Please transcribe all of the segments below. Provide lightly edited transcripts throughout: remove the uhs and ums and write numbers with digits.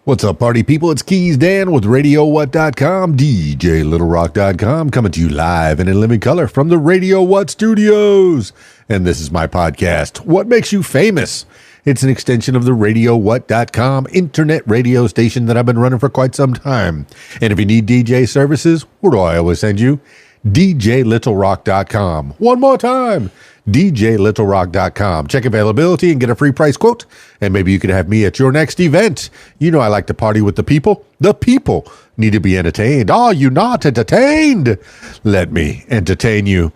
What's up, party people? It's KeysDAN with RadioWhat.com, DJLittleRock.com, coming to you live and in living color from the Radio What studios. And this is my podcast, What Makes You Famous? It's an extension of the RadioWhat.com internet radio station that I've been running for quite some time. And if you need DJ services, where do I always send you? DJLittleRock.com. One more time. DJLittleRock.com. Check availability and get a free price quote. And maybe you could have me at your next event. You know I like to party with the people. The people need to be entertained. Are you not entertained? Let me entertain you.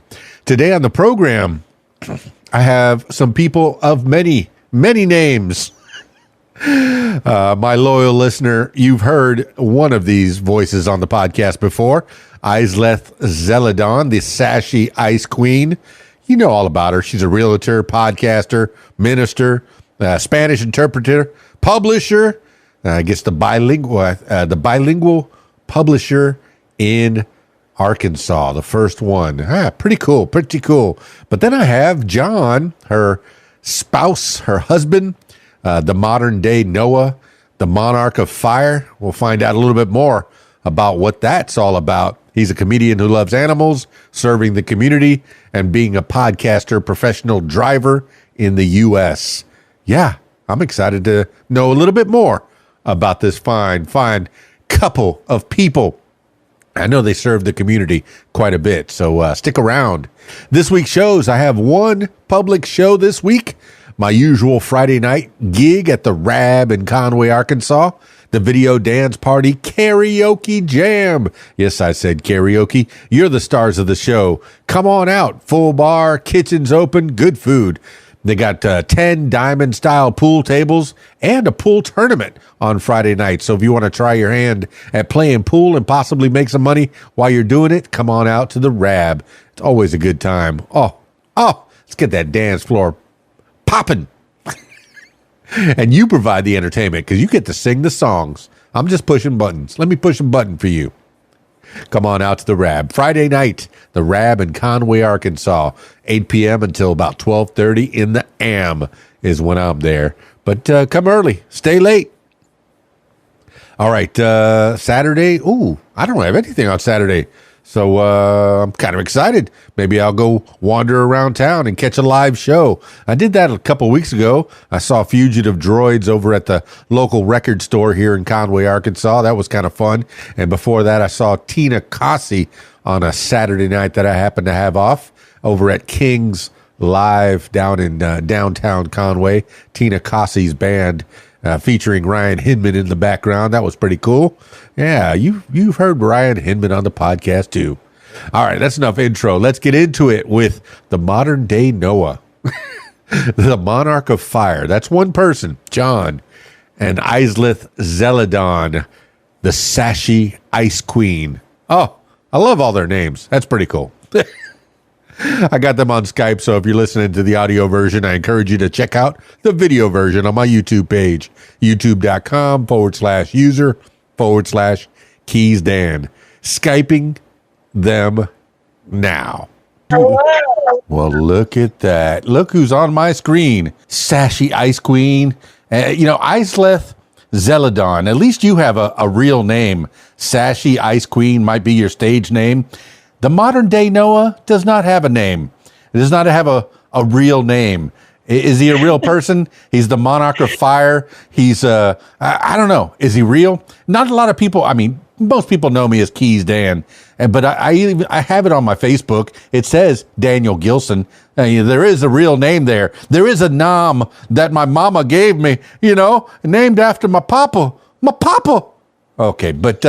Today on the program, I have some people of many names. My loyal listener, you've heard one of these voices on the podcast before. Aysleth Zeledon, the Sachy Ice Queen. You know all about her. She's a realtor, podcaster, minister, Spanish interpreter, publisher. I guess the bilingual publisher in Arkansas, the first one. Pretty cool. But then I have John, her spouse, her husband, the modern day Noah, the Monarch of Fire. We'll find out a little bit more about what that's all about. He's a comedian who loves animals, serving the community, and being a podcaster, professional driver in the U.S. Yeah, I'm excited to know a little bit more about this fine couple of people. I know they serve the community quite a bit, so stick around. This week's shows, I have one public show this week, my usual Friday night gig at the Rab in Conway, Arkansas. The Video Dance Party Karaoke Jam. Yes, I said karaoke. You're the stars of the show. Come on out. Full bar, kitchen's open, good food. They got 10 diamond-style pool tables and a pool tournament on Friday night. So if you want to try your hand at playing pool and possibly make some money while you're doing it, come on out to the Rab. It's always a good time. Oh, let's get that dance floor popping. And you provide the entertainment because you get to sing the songs. I'm just pushing buttons. Let me push a button for you. Come on out to the Rab. Friday night, the Rab in Conway, Arkansas. 8 p.m. until about 12:30 in the AM is when I'm there. But come early. Stay late. All right. Saturday. Ooh, I don't have anything on Saturday. So I'm kind of excited. Maybe I'll go wander around town and catch a live show. I did that a couple weeks ago. I saw Fugitive Droids over at the local record store here in Conway, Arkansas. That was kind of fun. And before that, I saw Tina Kasi on a Saturday night that I happened to have off over at King's Live down in downtown Conway. Tina Kasi's band. Featuring Ryan Hinman in the background. That was pretty cool. Yeah, you've heard Ryan Hinman on the podcast too. All right, that's enough intro. Let's get into it with the modern day Noah, the Monarch of Fire. That's one person, John, and Aysleth Zeledon, the Sachy Ice Queen. Oh, I love all their names. That's pretty cool. I got them on Skype, so if you're listening to the audio version, I encourage you to check out the video version on my YouTube page, youtube.com/user/KeysDAN. Skyping them now. Hello. Well, look at that. Look who's on my screen. Sachy Ice Queen. Aysleth Zeledon. At least you have a real name. Sachy Ice Queen might be your stage name. The modern day Noah does not have a name. He does not have a real name. Is he a real person? He's the Monarch of Fire. He's, I don't know. Is he real? Not a lot of people. I mean, most people know me as KeysDAN, but I have it on my Facebook. It says Daniel Gilson. There is a real name there. There is a nom that my mama gave me, named after my papa. My papa. Okay, but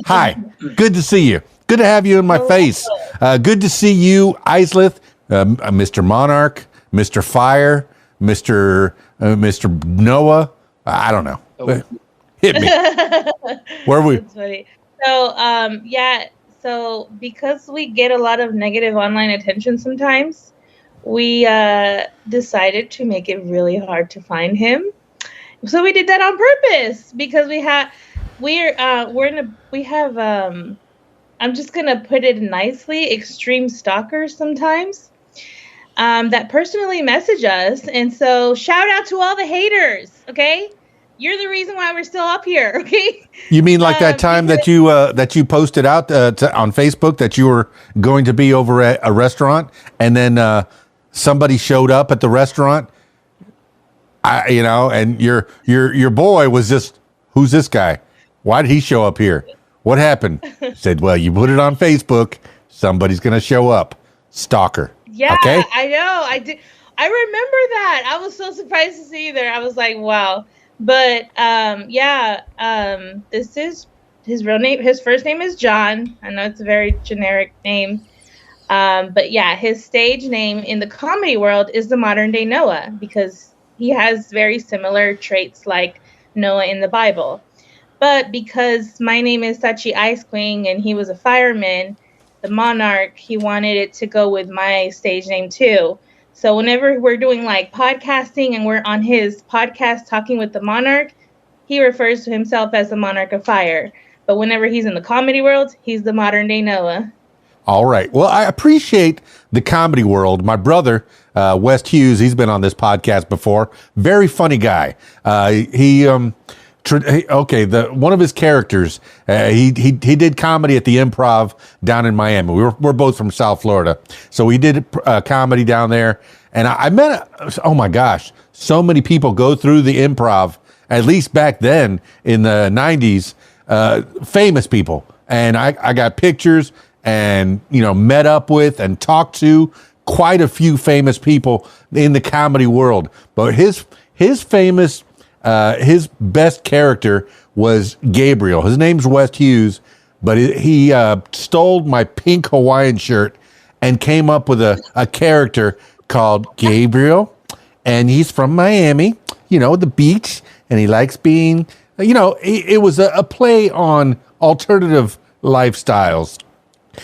hi. Good to see you. Good to have you in my face. Good to see you, Aysleth, Mr. Monarch, Mr. Fire, Mr. Noah. I don't know. Hit me. Where are we? That's funny. So, so because we get a lot of negative online attention sometimes, we decided to make it really hard to find him. So we did that on purpose because we have I'm just going to put it nicely, extreme stalkers sometimes that personally message us. And so shout out to all the haters, okay? you're the reason why we're still up here. Okay. You mean like that time that you posted out on Facebook that you were going to be over at a restaurant, and then somebody showed up at the restaurant, and your boy was just, who's this guy? Why did he show up here? What happened? Said, well, you put it on Facebook, somebody's going to show up. Stalker. Yeah, okay? I know. I did. I remember that. I was so surprised to see you there. I was like, wow. But this is his real name. His first name is John. I know it's a very generic name. But yeah, his stage name in the comedy world is the modern day Noah, because he has very similar traits like Noah in the Bible. But because my name is Sachy Ice Queen and he was a fireman, the Monarch, he wanted it to go with my stage name too. So whenever we're doing like podcasting and we're on his podcast talking with the Monarch, he refers to himself as the Monarch of Fire. But whenever he's in the comedy world, he's the modern day Noah. All right. Well, I appreciate the comedy world. My brother, West Hughes, he's been on this podcast before. Very funny guy. One of his characters, he did comedy at the Improv down in Miami. We're both from South Florida, so we did comedy down there. And I met, oh my gosh, so many people go through the Improv, at least back then in the 90s, famous people. And I got pictures and, met up with and talked to quite a few famous people in the comedy world. But his best character was Gabriel. His name's West Hughes, but he stole my pink Hawaiian shirt and came up with a character called Gabriel. And he's from Miami, the beach, and he likes being, it was a play on alternative lifestyles.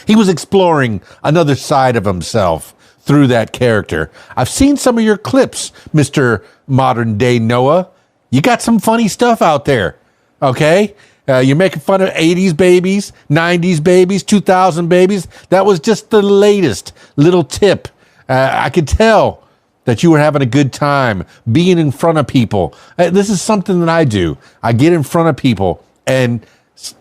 He was exploring another side of himself through that character. I've seen some of your clips, Mr. Modern Day Noah. You got some funny stuff out there, okay? You're making fun of 80s babies, 90s babies, 2000 babies. That was just the latest little tip. I could tell that you were having a good time being in front of people. This is something that I do. I get in front of people, and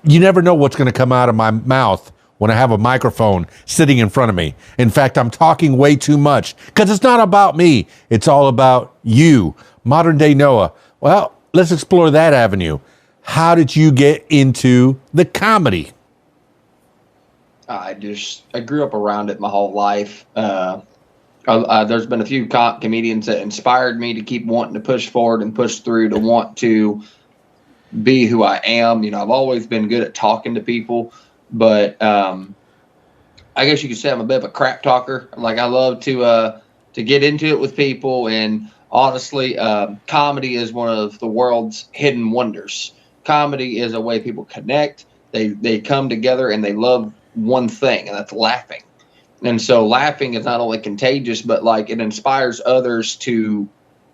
you never know what's going to come out of my mouth when I have a microphone sitting in front of me. In fact, I'm talking way too much because it's not about me. It's all about you, Modern Day Noah. Well, let's explore that avenue. How did you get into the comedy? I grew up around it my whole life. There's been a few comedians that inspired me to keep wanting to push forward and push through, to want to be who I am. I've always been good at talking to people, but I guess you could say I'm a bit of a crap talker. Like, I love to get into it with people, and honestly, comedy is one of the world's hidden wonders. Comedy is a way people connect. They come together and they love one thing, and that's laughing. And so laughing is not only contagious, but like it inspires others to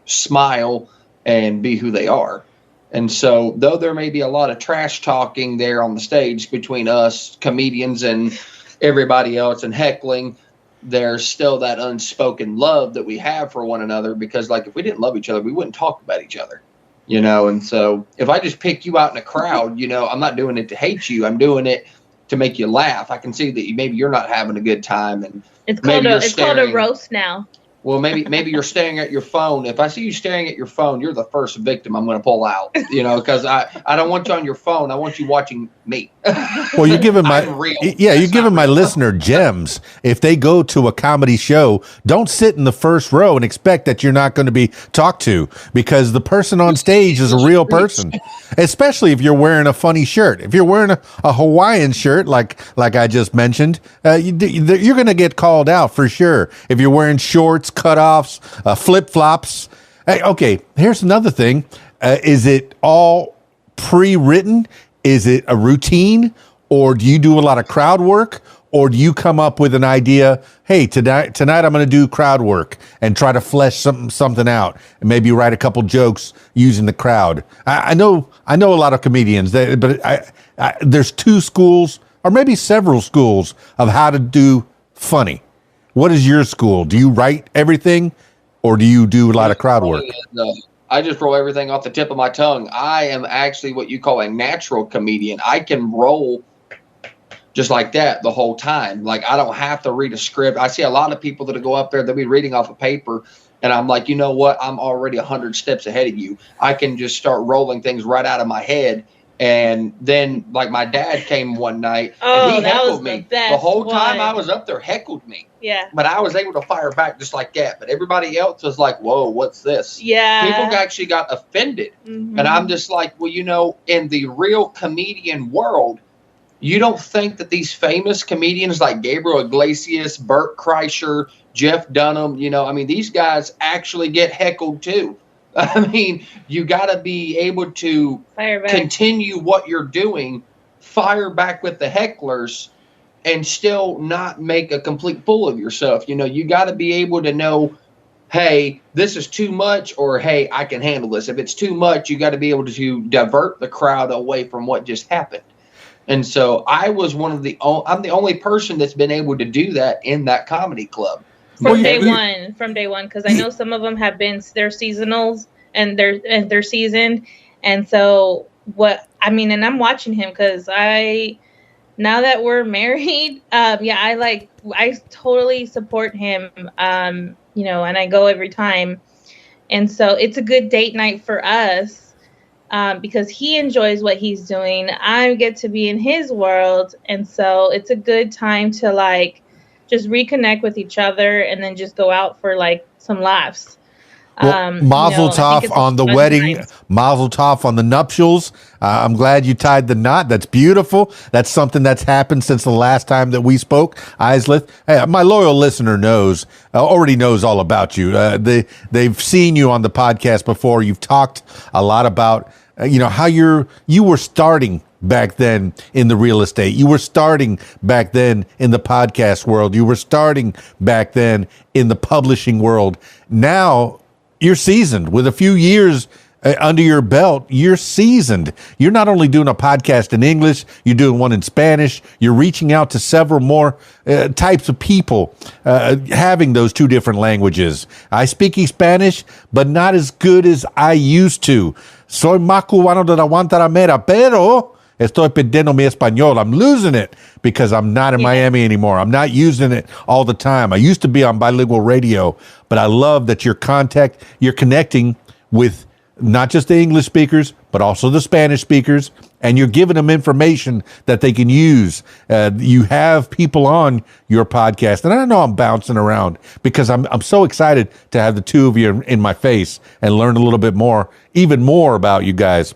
smile and be who they are. And so though there may be a lot of trash talking there on the stage between us comedians and everybody else and heckling, there's still that unspoken love that we have for one another, because like if we didn't love each other, we wouldn't talk about each other, and so if I just pick you out in a crowd, I'm not doing it to hate you. I'm doing it to make you laugh. I can see that maybe you're not having a good time, and it's called a roast now. Well, maybe you're staring at your phone. If I see you staring at your phone, you're the first victim I'm going to pull out, because I don't want you on your phone. I want you watching me. Well, you're giving my listener gems. If they go to a comedy show, don't sit in the first row and expect that you're not going to be talked to, because the person on stage is a real person, especially if you're wearing a funny shirt. If you're wearing a Hawaiian shirt, like I just mentioned, you're going to get called out for sure. If you're wearing shorts, cutoffs, flip-flops. Okay, here's another thing. Is it all pre-written? Is it a routine? Or do you do a lot of crowd work? Or do you come up with an idea, hey, tonight I'm going to do crowd work and try to flesh something out and maybe write a couple jokes using the crowd? I know a lot of comedians, but there's two schools or maybe several schools of how to do funny. What is your school? Do you write everything, or do you do a lot of crowd work? I just roll everything off the tip of my tongue. I am actually what you call a natural comedian. I can roll just like that the whole time. Like, I don't have to read a script. I see a lot of people that go up there, they'll be reading off a paper, and I'm like, you know what? I'm already 100 steps ahead of you. I can just start rolling things right out of my head. And then, like, my dad came one night, and he heckled me. The whole time I was up there, heckled me. Yeah. But I was able to fire back just like that. But everybody else was like, whoa, what's this? Yeah. People actually got offended. Mm-hmm. And I'm just like, well, you know, in the real comedian world, you don't think that these famous comedians like Gabriel Iglesias, Bert Kreischer, Jeff Dunham, you know, I mean, these guys actually get heckled too. I mean, you got to be able to continue what you're doing, fire back with the hecklers, and still not make a complete fool of yourself. You know, you got to be able to know, hey, this is too much, or hey, I can handle this. If it's too much, you got to be able to divert the crowd away from what just happened. And so I was I'm the only person that's been able to do that in that comedy club. From day one, because I know some of them have been, they're seasonals and they're seasoned. And so and I'm watching him because now that we're married, I totally support him, you know, and I go every time. And so it's a good date night for us, because he enjoys what he's doing. I get to be in his world. And so it's a good time to like just reconnect with each other and then just go out for like some laughs. Well, mazel tov on the wedding, mazel tov on the nuptials. I'm glad you tied the knot. That's beautiful. That's something that's happened since the last time that we spoke. Aysleth, hey, my loyal listener already knows all about you. They've seen you on the podcast before. You've talked a lot about, how you were starting back then in the real estate. You were starting back then in the podcast world. You were starting back then in the publishing world. Now you're seasoned with a few years under your belt. You're seasoned. You're not only doing a podcast in English, you're doing one in Spanish. You're reaching out to several more types of people, having those two different languages. I speak Spanish, but not as good as I used to. Soy más cubano de la Guantanamera, pero estoy perdiendo mi español. I'm losing it because I'm not in Miami anymore. I'm not using it all the time. I used to be on bilingual radio, but I love that you're connecting with not just the English speakers, but also the Spanish speakers, and you're giving them information that they can use. You have people on your podcast, and I know I'm bouncing around because I'm so excited to have the two of you in my face and learn a little bit more, even more about you guys.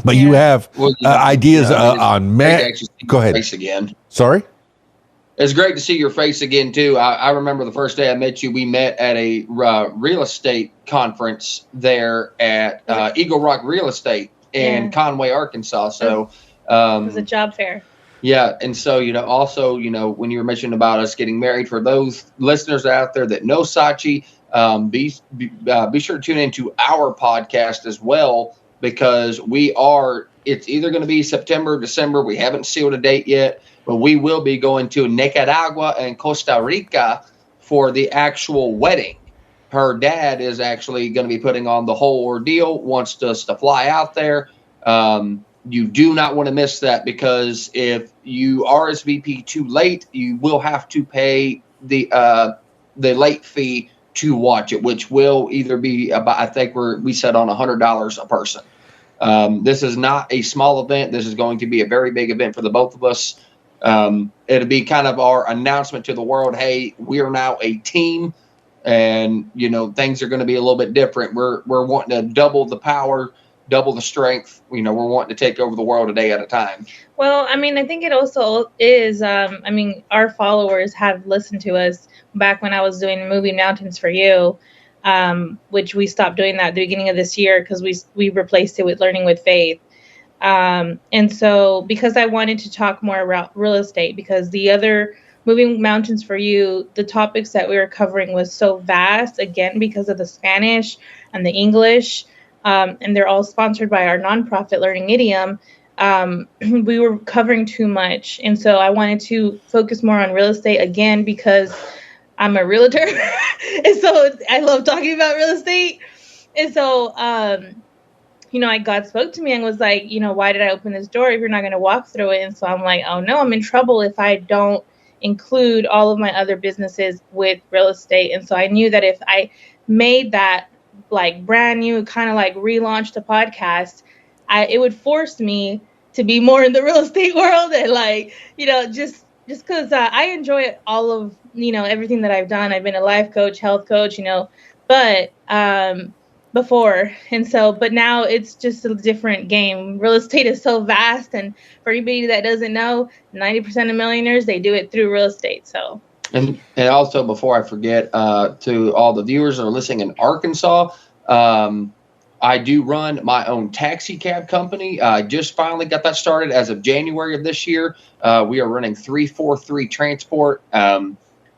But you have ideas on Matt. Go ahead. Face again. Sorry? It's great to see your face again, too. I remember the first day I met you, we met at a real estate conference there at Eagle Rock Real Estate in Conway, Arkansas. So it was a job fair. Yeah. And so, also, when you were mentioning about us getting married, for those listeners out there that know Sachy, be sure to tune into our podcast as well, because it's either going to be September or December. We haven't sealed a date yet, but we will be going to Nicaragua and Costa Rica for the actual wedding. Her dad is actually going to be putting on the whole ordeal, wants us to fly out there. You do not want to miss that, because if you RSVP too late, you will have to pay the late fee to watch it, which will either be about, I think we set on $100 a person. This is not a small event. This is going to be a very big event for the both of us. It'll be kind of our announcement to the world. Hey, we are now a team, and things are going to be a little bit different. We're wanting to double the power, double the strength. We're wanting to take over the world a day at a time. Well, I think it also is, our followers have listened to us back when I was doing Moving Mountains for You, which we stopped doing that at the beginning of this year because we replaced it with Learning with Faith. And so because I wanted to talk more about real estate, because the other Moving Mountains for You, the topics that we were covering was so vast, again, because of the Spanish and the English, and they're all sponsored by our nonprofit Learning Idiom. We were covering too much. And so I wanted to focus more on real estate, again, because I'm a realtor. And so I love talking about real estate. And so, God spoke to me and was like, why did I open this door if you're not going to walk through it? And so I'm like, oh no, I'm in trouble if I don't include all of my other businesses with real estate. And so I knew that if I made that like brand new, kind of like relaunched a podcast, it would force me to be more in the real estate world and like, just because I enjoy all of, everything that I've done. I've been a life coach, health coach, but before. And so, but now it's just a different game. Real estate is so vast. And for anybody that doesn't know, 90% of millionaires, they do it through real estate. So. And also, before I forget, to all the viewers that are listening in Arkansas, I do run my own taxi cab company. I just finally got that started as of January of this year. We are running 343 Transport.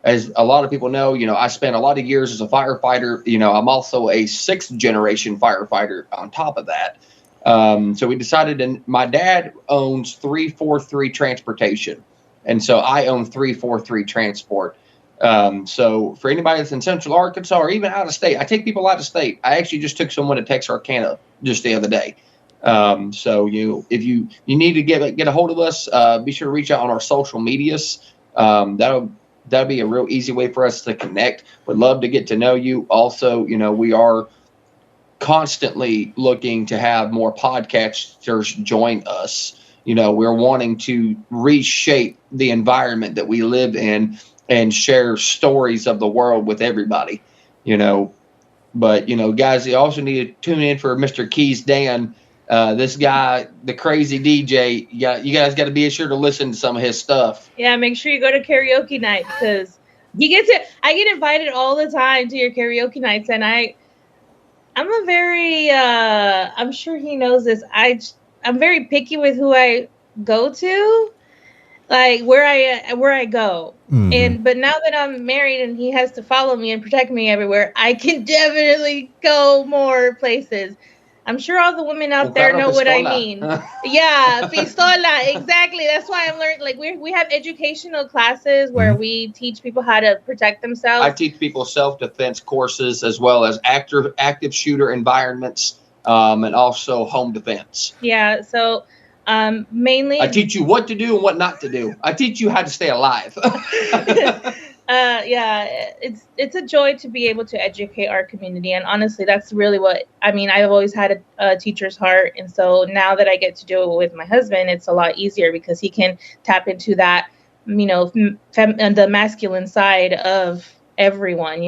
As a lot of people know, I spent a lot of years as a firefighter. I'm also a 6th generation firefighter on top of that. So we decided, and my dad owns 343 Transportation. And so I own 343 Transport. So for anybody that's in Central Arkansas or even out of state, I take people out of state. I actually just took someone to Texarkana just the other day. So if you need to get a hold of us, be sure to reach out on our social medias. That'll be a real easy way for us to connect. Would love to get to know you. Also, we are constantly looking to have more podcasters join us. We're wanting to reshape the environment that we live in and share stories of the world with everybody, But, guys, you also need to tune in for Mr. KeysDAN. This guy, the crazy DJ, you guys got to be sure to listen to some of his stuff. Yeah, make sure you go to karaoke night because I get invited all the time to your karaoke nights, and I'm a very, I'm sure he knows this. I'm very picky with who I go to, like where I go. Mm-hmm. But now that I'm married and he has to follow me and protect me everywhere, I can definitely go more places. I'm sure all the women out there know what I mean. Yeah, pistola, exactly. That's why I'm learning. Like we have educational classes where we teach people how to protect themselves. I teach people self-defense courses as well as active shooter environments, and also home defense. Yeah, so mainly I teach you what to do and what not to do. I teach you how to stay alive. Yeah, it's a joy to be able to educate our community. And honestly, that's really what, I've always had a teacher's heart. And so now that I get to do it with my husband, it's a lot easier because he can tap into that, the masculine side of everyone.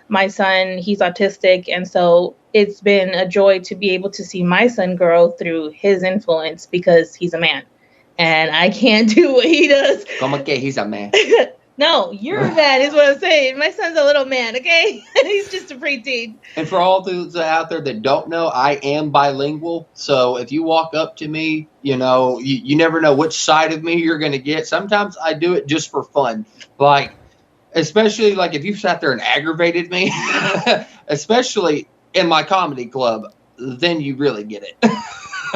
My son, he's autistic. And so it's been a joy to be able to see my son grow through his influence because he's a man and I can't do what he does. Como que he's a man? No, you're a man is what I'm saying. My son's a little man, okay? He's just a preteen. And for all those out there that don't know, I am bilingual. So if you walk up to me, you never know which side of me you're going to get. Sometimes I do it just for fun. Like, especially like if you sat there and aggravated me, especially in my comedy club, then you really get it.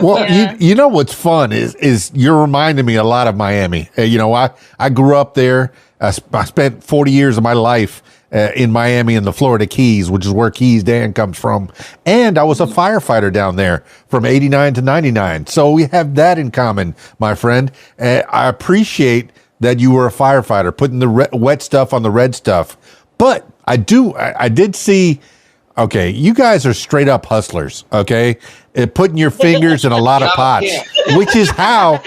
Well, yeah. What's fun is you're reminding me a lot of Miami. I grew up there. I spent 40 years of my life in Miami in the Florida Keys, which is where KeysDAN comes from. And I was a firefighter down there from 89 to 99. So we have that in common, my friend. I appreciate that you were a firefighter, putting the wet stuff on the red stuff. But I did see, okay, you guys are straight up hustlers, okay? Putting your fingers in a lot of pots, which is how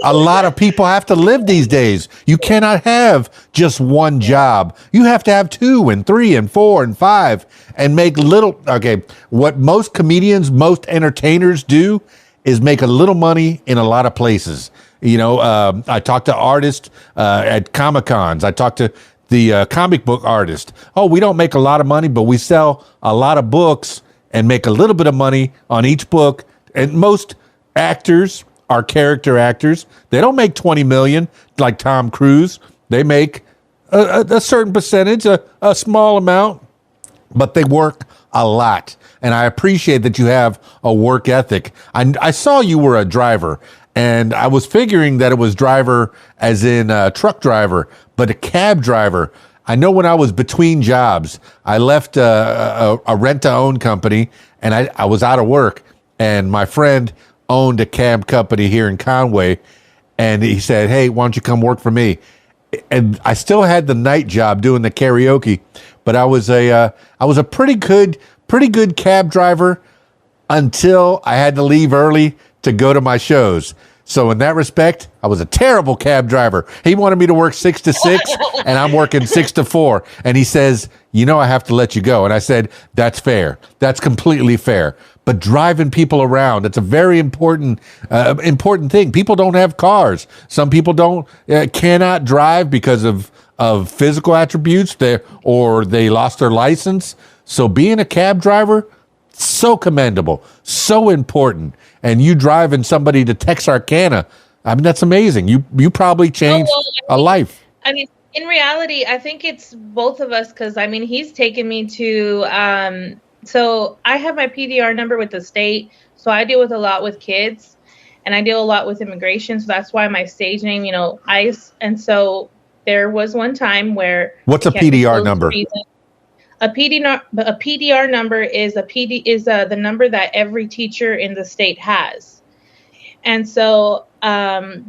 a lot of people have to live these days. You cannot have just one job. You have to have 2 and 3 and 4 and 5 and make little, okay, what most comedians, most entertainers do is make a little money in a lot of places. I talk to artists at Comic-Cons. I talk to the comic book artist. Oh, we don't make a lot of money, but we sell a lot of books and make a little bit of money on each book. And most actors are character actors. They don't make 20 million like Tom Cruise. They make a certain percentage, a small amount, but they work a lot. And I appreciate that you have a work ethic. I saw you were a driver, and I was figuring that it was driver as in a truck driver, but a cab driver. I know when I was between jobs, I left a rent-to-own company, and I was out of work, and my friend owned a cab company here in Conway, and he said, hey, why don't you come work for me? And I still had the night job doing the karaoke, but I was a pretty good cab driver until I had to leave early to go to my shows. So in that respect, I was a terrible cab driver. He wanted me to work 6 to 6, and I'm working 6 to 4. And he says, I have to let you go. And I said, that's fair. That's completely fair. But driving people around, it's a very important thing. People don't have cars. Some people cannot drive because of physical attributes or they lost their license. So being a cab driver, so commendable, so important. And you driving somebody to Texarkana, I mean, that's amazing. You probably changed a life. I mean, in reality, I think it's both of us because, I mean, he's taken me to, so I have my PDR number with the state, so I deal with a lot with kids, and I deal a lot with immigration, so that's why my stage name, ICE. And so there was one time where... What's a PDR number? A PDR number is the number that every teacher in the state has. And so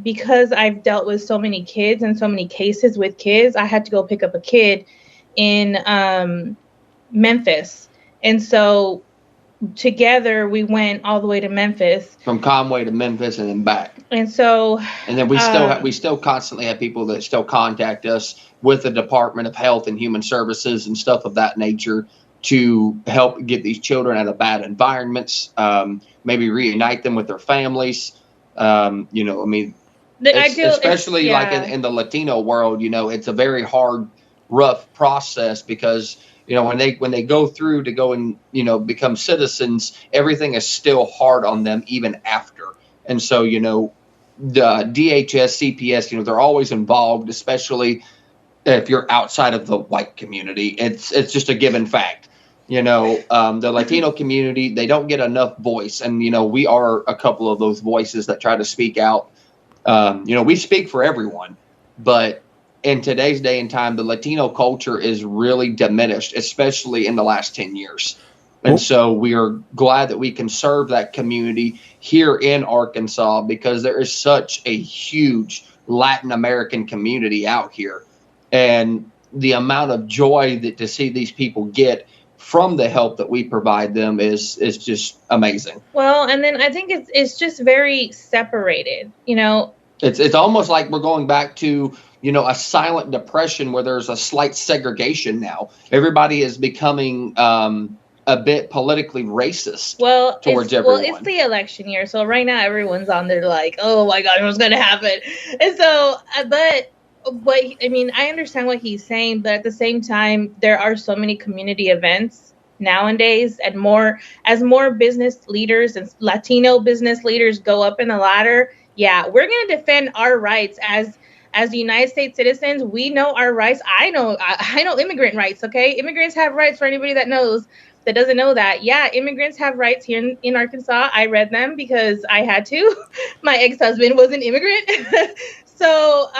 because I've dealt with so many kids and so many cases with kids, I had to go pick up a kid in Memphis. And so together we went all the way to Memphis. From Conway to Memphis and then back. And so... And then we still constantly have people that still contact us with the Department of Health and Human Services and stuff of that nature to help get these children out of bad environments, maybe reunite them with their families. Especially like in the Latino world, it's a very hard, rough process because, when they go through to go and, become citizens, everything is still hard on them even after. And so, the DHS, CPS, they're always involved, especially if you're outside of the white community. It's just a given fact. The Latino community, they don't get enough voice. And, we are a couple of those voices that try to speak out. We speak for everyone. But in today's day and time, the Latino culture is really diminished, especially in the last 10 years. And so we are glad that we can serve that community here in Arkansas because there is such a huge Latin American community out here. And the amount of joy that to see these people get from the help that we provide them is just amazing. Well, and then I think it's just very separated, It's almost like we're going back to, a silent depression where there's a slight segregation now. Everybody is becoming a bit politically racist towards everyone. Well, it's the election year, so right now everyone's on there like, oh my God, what's going to happen? And so, but I mean, I understand what he's saying, but at the same time, there are so many community events nowadays, and as more business leaders and Latino business leaders go up in the ladder, we're going to defend our rights as United States citizens. We know our rights. I know immigrant rights. Okay, immigrants have rights. For anybody that doesn't know that, immigrants have rights here in Arkansas. I read them because I had to. My ex-husband was an immigrant. So,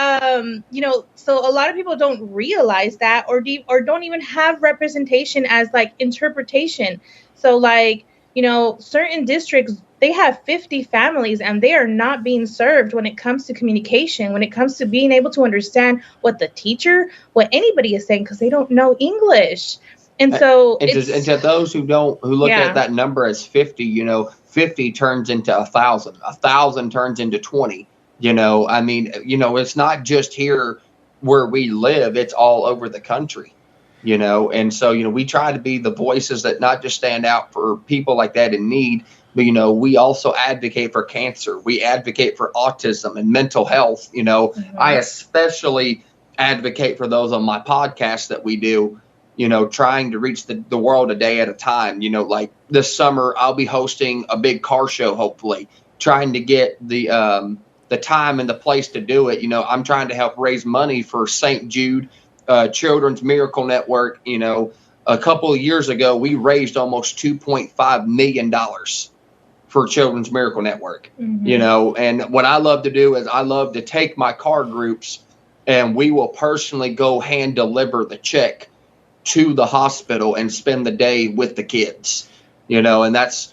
so a lot of people don't realize that or don't even have representation as like interpretation. So like, certain districts, they have 50 families and they are not being served when it comes to communication, when it comes to being able to understand what anybody is saying because they don't know English. And so and to those who look at that number as 50, 50 turns into 1,000. 1,000 turns into 20. It's not just here where we live. It's all over the country, And so, we try to be the voices that not just stand out for people like that in need, but, we also advocate for cancer. We advocate for autism and mental health. Mm-hmm. I especially advocate for those on my podcast that we do, trying to reach the world a day at a time. Like this summer, I'll be hosting a big car show, hopefully, trying to get the time and the place to do it. I'm trying to help raise money for St. Jude Children's Miracle Network. A couple of years ago, we raised almost $2.5 million for Children's Miracle Network. Mm-hmm. And what I love to do is I love to take my car groups and we will personally go hand deliver the check to the hospital and spend the day with the kids, and that's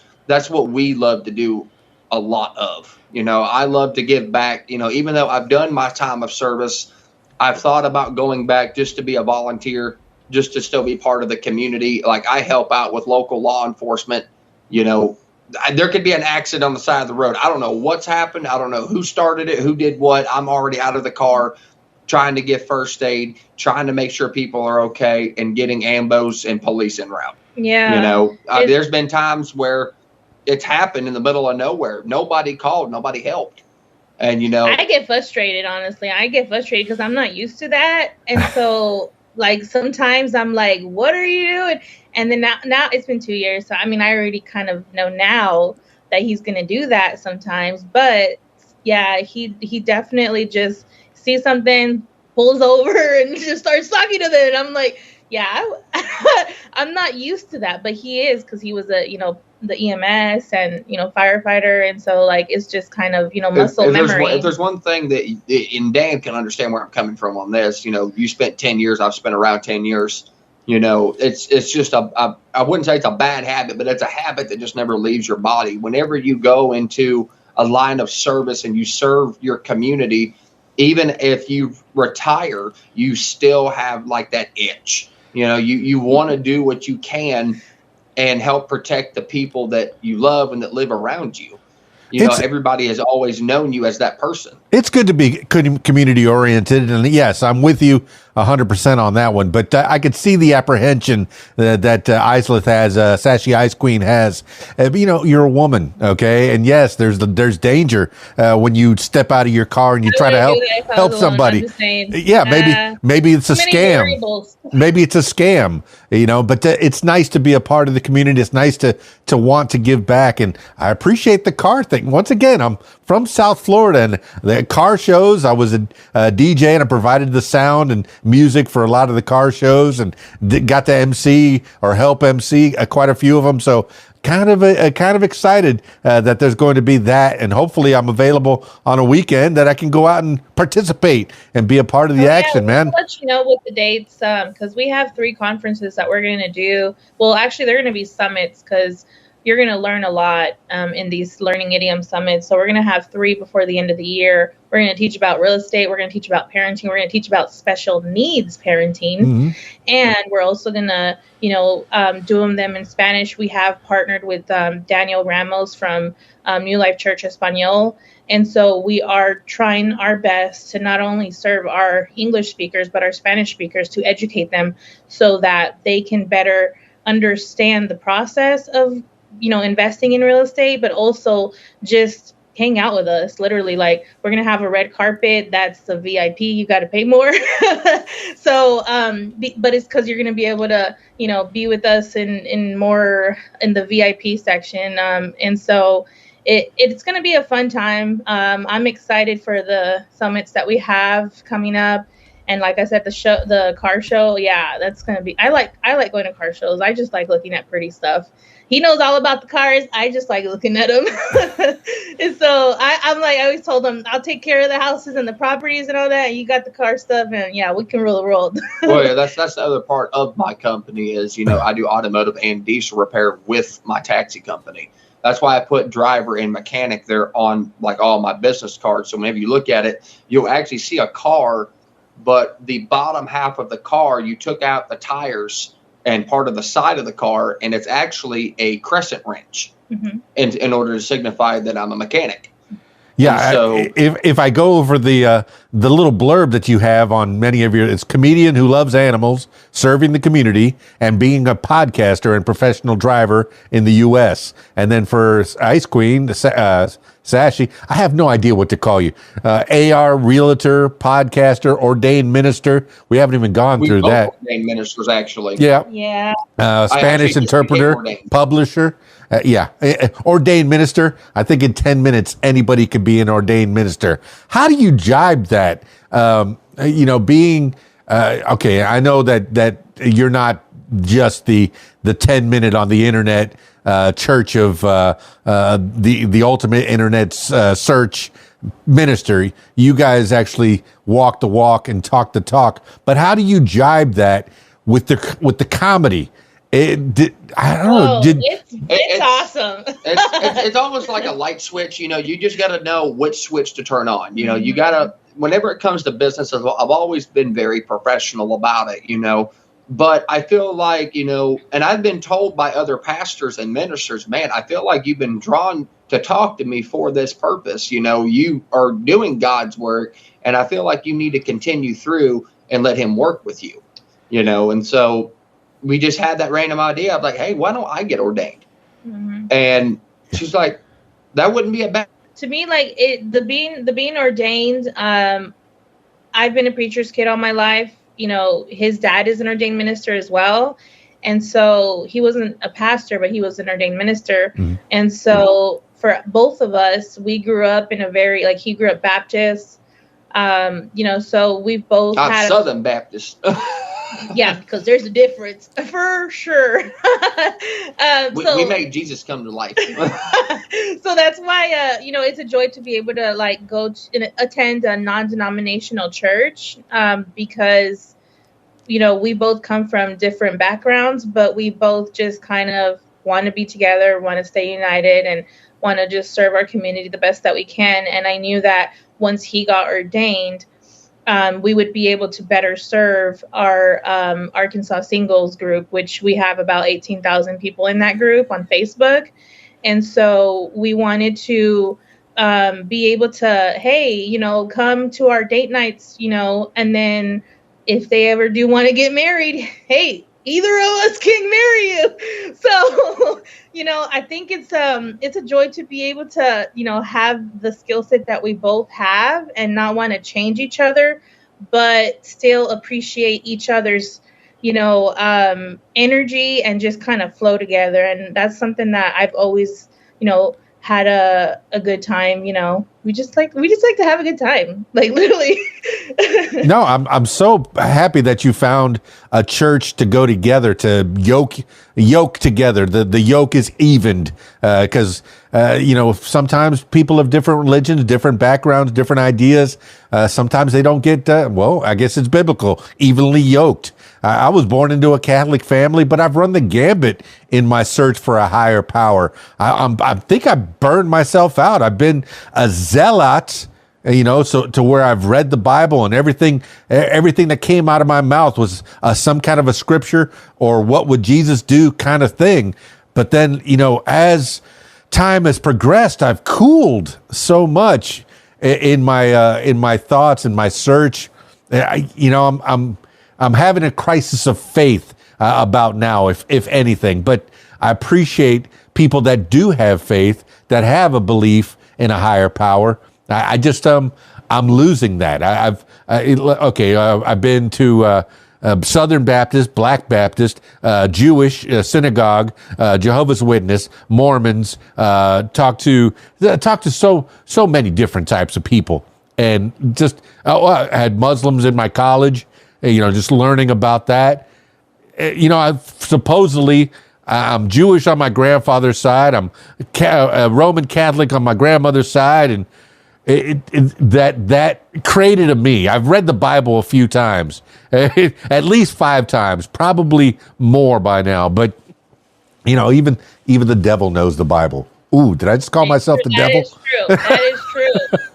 what we love to do a lot of. I love to give back, even though I've done my time of service, I've thought about going back just to be a volunteer, just to still be part of the community. Like, I help out with local law enforcement. There could be an accident on the side of the road. I don't know what's happened. I don't know who started it, who did what. I'm already out of the car trying to give first aid, trying to make sure people are okay, and getting ambos and police en route. Yeah. There's been times where it's happened in the middle of nowhere. Nobody called, nobody helped. And, I get frustrated, honestly. I get frustrated because I'm not used to that. And so, like, sometimes I'm like, what are you doing? And then now it's been 2 years. So, I mean, I already kind of know now that he's going to do that sometimes. But, yeah, he definitely just sees something, pulls over, and just starts talking to them. And I'm like, yeah, I'm not used to that. But he is, because he was the EMS and, firefighter. And so, like, it's just kind of, muscle memory. If there's one thing that, and Dan can understand where I'm coming from on this, you spent 10 years, I've spent around 10 years, it's just I wouldn't say it's a bad habit, but it's a habit that just never leaves your body. Whenever you go into a line of service and you serve your community, even if you retire, you still have like that itch. You want to do what you can and help protect the people that you love and that live around you. Everybody has always known you as that person. It's good to be community oriented. And yes, I'm with you 100% on that one. But I could see the apprehension that Aysleth has, Sachy Ice Queen has. You're a woman, okay? And yes, there's danger when you step out of your car and you try to help somebody. Yeah, maybe it's a scam. Variables. Maybe it's a scam, but it's nice to be a part of the community. It's nice to want to give back. And I appreciate the car thing. Once again, I'm from South Florida, and the car shows, I was a DJ, and I provided the sound and music for a lot of the car shows, and got to MC or help MC quite a few of them. So kind of excited that there's going to be that, and hopefully I'm available on a weekend that I can go out and participate and be a part of the action, man. I'll let you know with the dates, because we have 3 conferences that we're going to do. Well, actually, they're going to be summits, because you're going to learn a lot in these Learning Idiom Summits. So we're going to have 3 before the end of the year. We're going to teach about real estate. We're going to teach about parenting. We're going to teach about special needs parenting. Mm-hmm. And we're also going to, do them in Spanish. We have partnered with Daniel Ramos from New Life Church Espanol. And so we are trying our best to not only serve our English speakers, but our Spanish speakers, to educate them so that they can better understand the process of investing in real estate, but also just hang out with us. Literally, like, we're going to have a red carpet. That's the VIP. You got to pay more. So, but it's because you're going to be able to, be with us in more in the VIP section. And so it's going to be a fun time. I'm excited for the summits that we have coming up. And like I said, the car show, yeah, that's going to be, I like going to car shows. I just like looking at pretty stuff. He knows all about the cars. I just like looking at them. And so I'm like, I always told him, I'll take care of the houses and the properties and all that. And you got the car stuff, and yeah, we can rule the world. Well, yeah, that's the other part of my company is, I do automotive and diesel repair with my taxi company. That's why I put driver and mechanic there on like all my business cards. So whenever you look at it, you'll actually see a car, but the bottom half of the car, you took out the tires and part of the side of the car, and it's actually a crescent wrench, mm-hmm. in order to signify that I'm a mechanic. Yeah, so if I go over the little blurb that you have on many of it's comedian who loves animals, serving the community, and being a podcaster and professional driver in the U.S. And then for Ice Queen, Sachy, I have no idea what to call you. AR, realtor, podcaster, ordained minister. We haven't even gone through that. Ordained ministers, actually. Yeah. Spanish interpreter, publisher. Ordained minister. I think in 10 minutes, anybody could be an ordained minister. How do you jibe that? Being, okay, I know that you're not just the 10-minute on the internet church of the ultimate internet search minister. You guys actually walk the walk and talk the talk. But how do you jibe that with the comedy? I don't know. It's awesome. it's almost like a light switch. You just got to know which switch to turn on. You got to, whenever it comes to business, I've always been very professional about it, but I feel like, and I've been told by other pastors and ministers, man, I feel like you've been drawn to talk to me for this purpose. You are doing God's work, and I feel like you need to continue through and let him work with you, and so we just had that random idea of like, hey, why don't I get ordained? Mm-hmm. And she's like, that wouldn't be a bad. To me, like the being ordained. I've been a preacher's kid all my life. His dad is an ordained minister as well, and so he wasn't a pastor, but he was an ordained minister. Mm-hmm. And so for both of us, we grew up in a very he grew up Baptist. So we both had Southern Baptist. Yeah, because there's a difference for sure. We made Jesus come to life. So that's why, it's a joy to be able to go attend a non-denominational church, because, we both come from different backgrounds, but we both just kind of want to be together, want to stay united, and want to just serve our community the best that we can. And I knew that once he got ordained, we would be able to better serve our Arkansas singles group, which we have about 18,000 people in that group on Facebook. And so we wanted to be able to, hey, come to our date nights, and then if they ever do want to get married, hey, either of us can marry you. So, I think it's a joy to be able to, have the skill set that we both have and not want to change each other, but still appreciate each other's, energy and just kind of flow together. And that's something that I've always, had a good time. We just like to have a good time, literally. No, I'm so happy that you found a church to go together, to yoke together. The yoke is evened, because sometimes people of different religions, different backgrounds, different ideas. Sometimes they don't get I guess it's biblical, evenly yoked. I was born into a Catholic family, but I've run the gambit in my search for a higher power. I think I burned myself out. I've been a zealot, so to where I've read the Bible and everything that came out of my mouth was some kind of a scripture or what would Jesus do kind of thing. But then, as time has progressed, I've cooled so much in my thoughts and my search. I'm having a crisis of faith about now, if anything. But I appreciate people that do have faith, that have a belief in a higher power. I just I'm losing that. I've been to Southern Baptist, Black Baptist, Jewish synagogue, Jehovah's Witness, Mormons. Talk to so many different types of people, and just I had Muslims in my college. Just learning about that. I'm Jewish on my grandfather's side. I'm Roman Catholic on my grandmother's side, and that created a me. I've read the Bible a few times, at least 5 times, probably more by now. But even the devil knows the Bible. Ooh, did I just call myself the devil? That is true.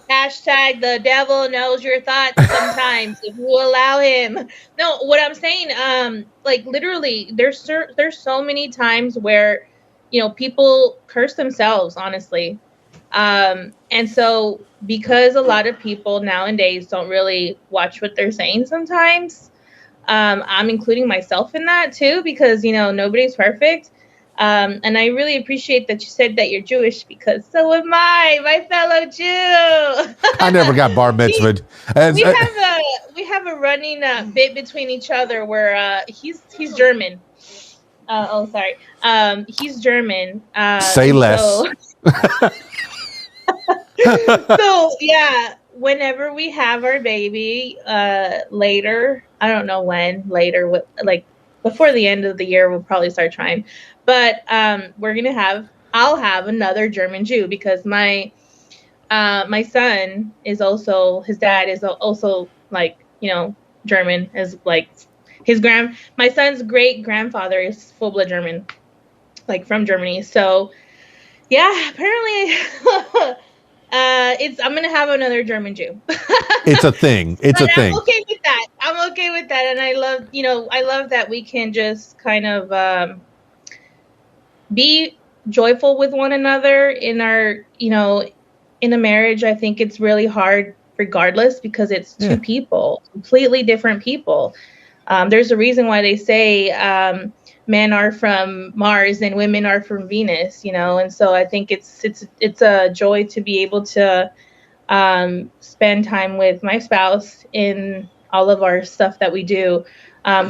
Hashtag the devil knows your thoughts sometimes if you allow him. No, what I'm saying, literally, there's so many times where, people curse themselves, honestly. And so because a lot of people nowadays don't really watch what they're saying sometimes, I'm including myself in that too, because, nobody's perfect. And I really appreciate that you said that you're Jewish, because so am I, my fellow Jew. I never got bar mitzvahed. We have a running bit between each other where he's German. Sorry. He's German. Say less. So yeah, whenever we have our baby later, I don't know when, later, before the end of the year, we'll probably start trying. But I'll have another German Jew, because my my son is also, his dad is also like, German, as like my son's great grandfather is full blood German, like from Germany. So yeah, apparently I'm gonna have another German Jew. It's a thing. It's a thing. I'm okay with that. And I love that we can just kind of be joyful with one another in our, in a marriage. I think it's really hard regardless, because it's two people, completely different people. There's a reason why they say men are from Mars and women are from Venus, and so I think it's a joy to be able to spend time with my spouse in all of our stuff that we do,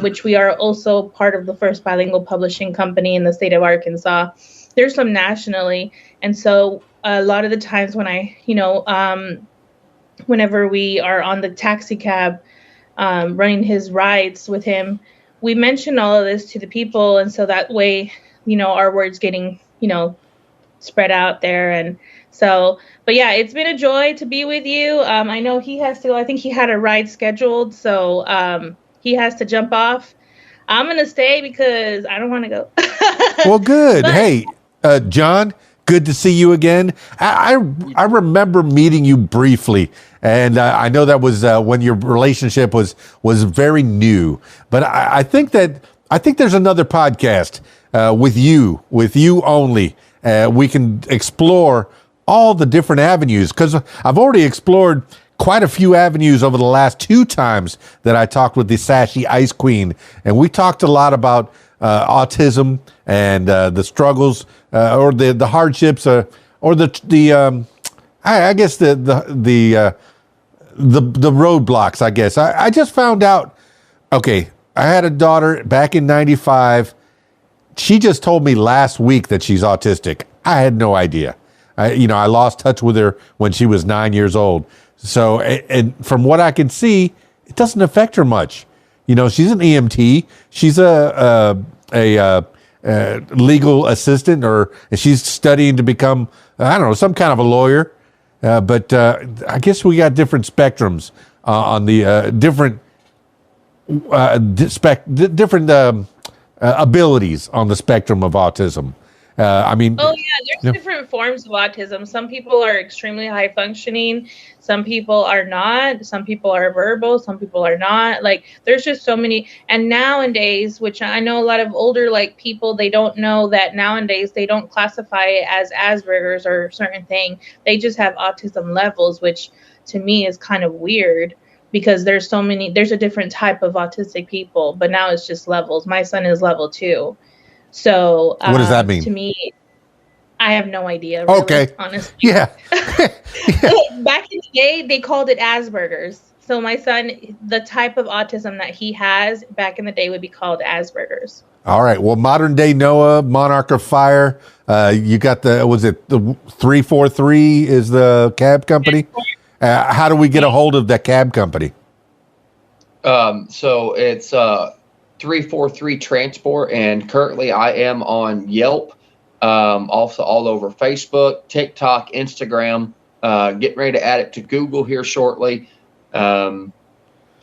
which we are also part of the first bilingual publishing company in the state of Arkansas. There's some nationally, and so a lot of the times when whenever we are on the taxi cab running his rides with him, we mention all of this to the people, and so that way, our words getting, spread out there. And so, but yeah, it's been a joy to be with you. I know he has to go. I think he had a ride scheduled, so he has to jump off. I'm going to stay because I don't want to go. Well, good. Hey, John, good to see you again. I remember meeting you briefly, and I know that was when your relationship was very new. But I think there's another podcast with you only. We can explore all the different avenues, because I've already explored quite a few avenues over the last 2 times that I talked with the Sachy Ice Queen, and we talked a lot about autism and the struggles or the hardships or I guess the roadblocks. I guess I just found out. Okay, I had a daughter back in '95. She just told me last week that she's autistic. I had no idea. I lost touch with her when she was 9 years old. So, and from what I can see, it doesn't affect her much. She's an EMT. She's a legal assistant, or she's studying to become, I don't know, some kind of a lawyer. But I guess we got different spectrums on the different abilities on the spectrum of autism. There's different forms of autism. Some people are extremely high functioning. Some people are not. Some people are verbal. Some people are not. Like, there's just so many. And nowadays, which I know a lot of older people, they don't know that nowadays they don't classify it as Asperger's or certain thing. They just have autism levels, which to me is kind of weird, because there's a different type of autistic people, but now it's just levels. My son is level 2. So what does that mean? To me, I have no idea. Really, okay. Honestly. Yeah. Back in the day, they called it Asperger's. So my son, the type of autism that he has back in the day would be called Asperger's. All right. Well, Modern Day Noah, Monarch of Fire. You got the 343 is the cab company? How do we get a hold of that cab company? So it's 343 Transport, and currently I am on Yelp, also all over Facebook, TikTok, Instagram, getting ready to add it to Google here shortly. So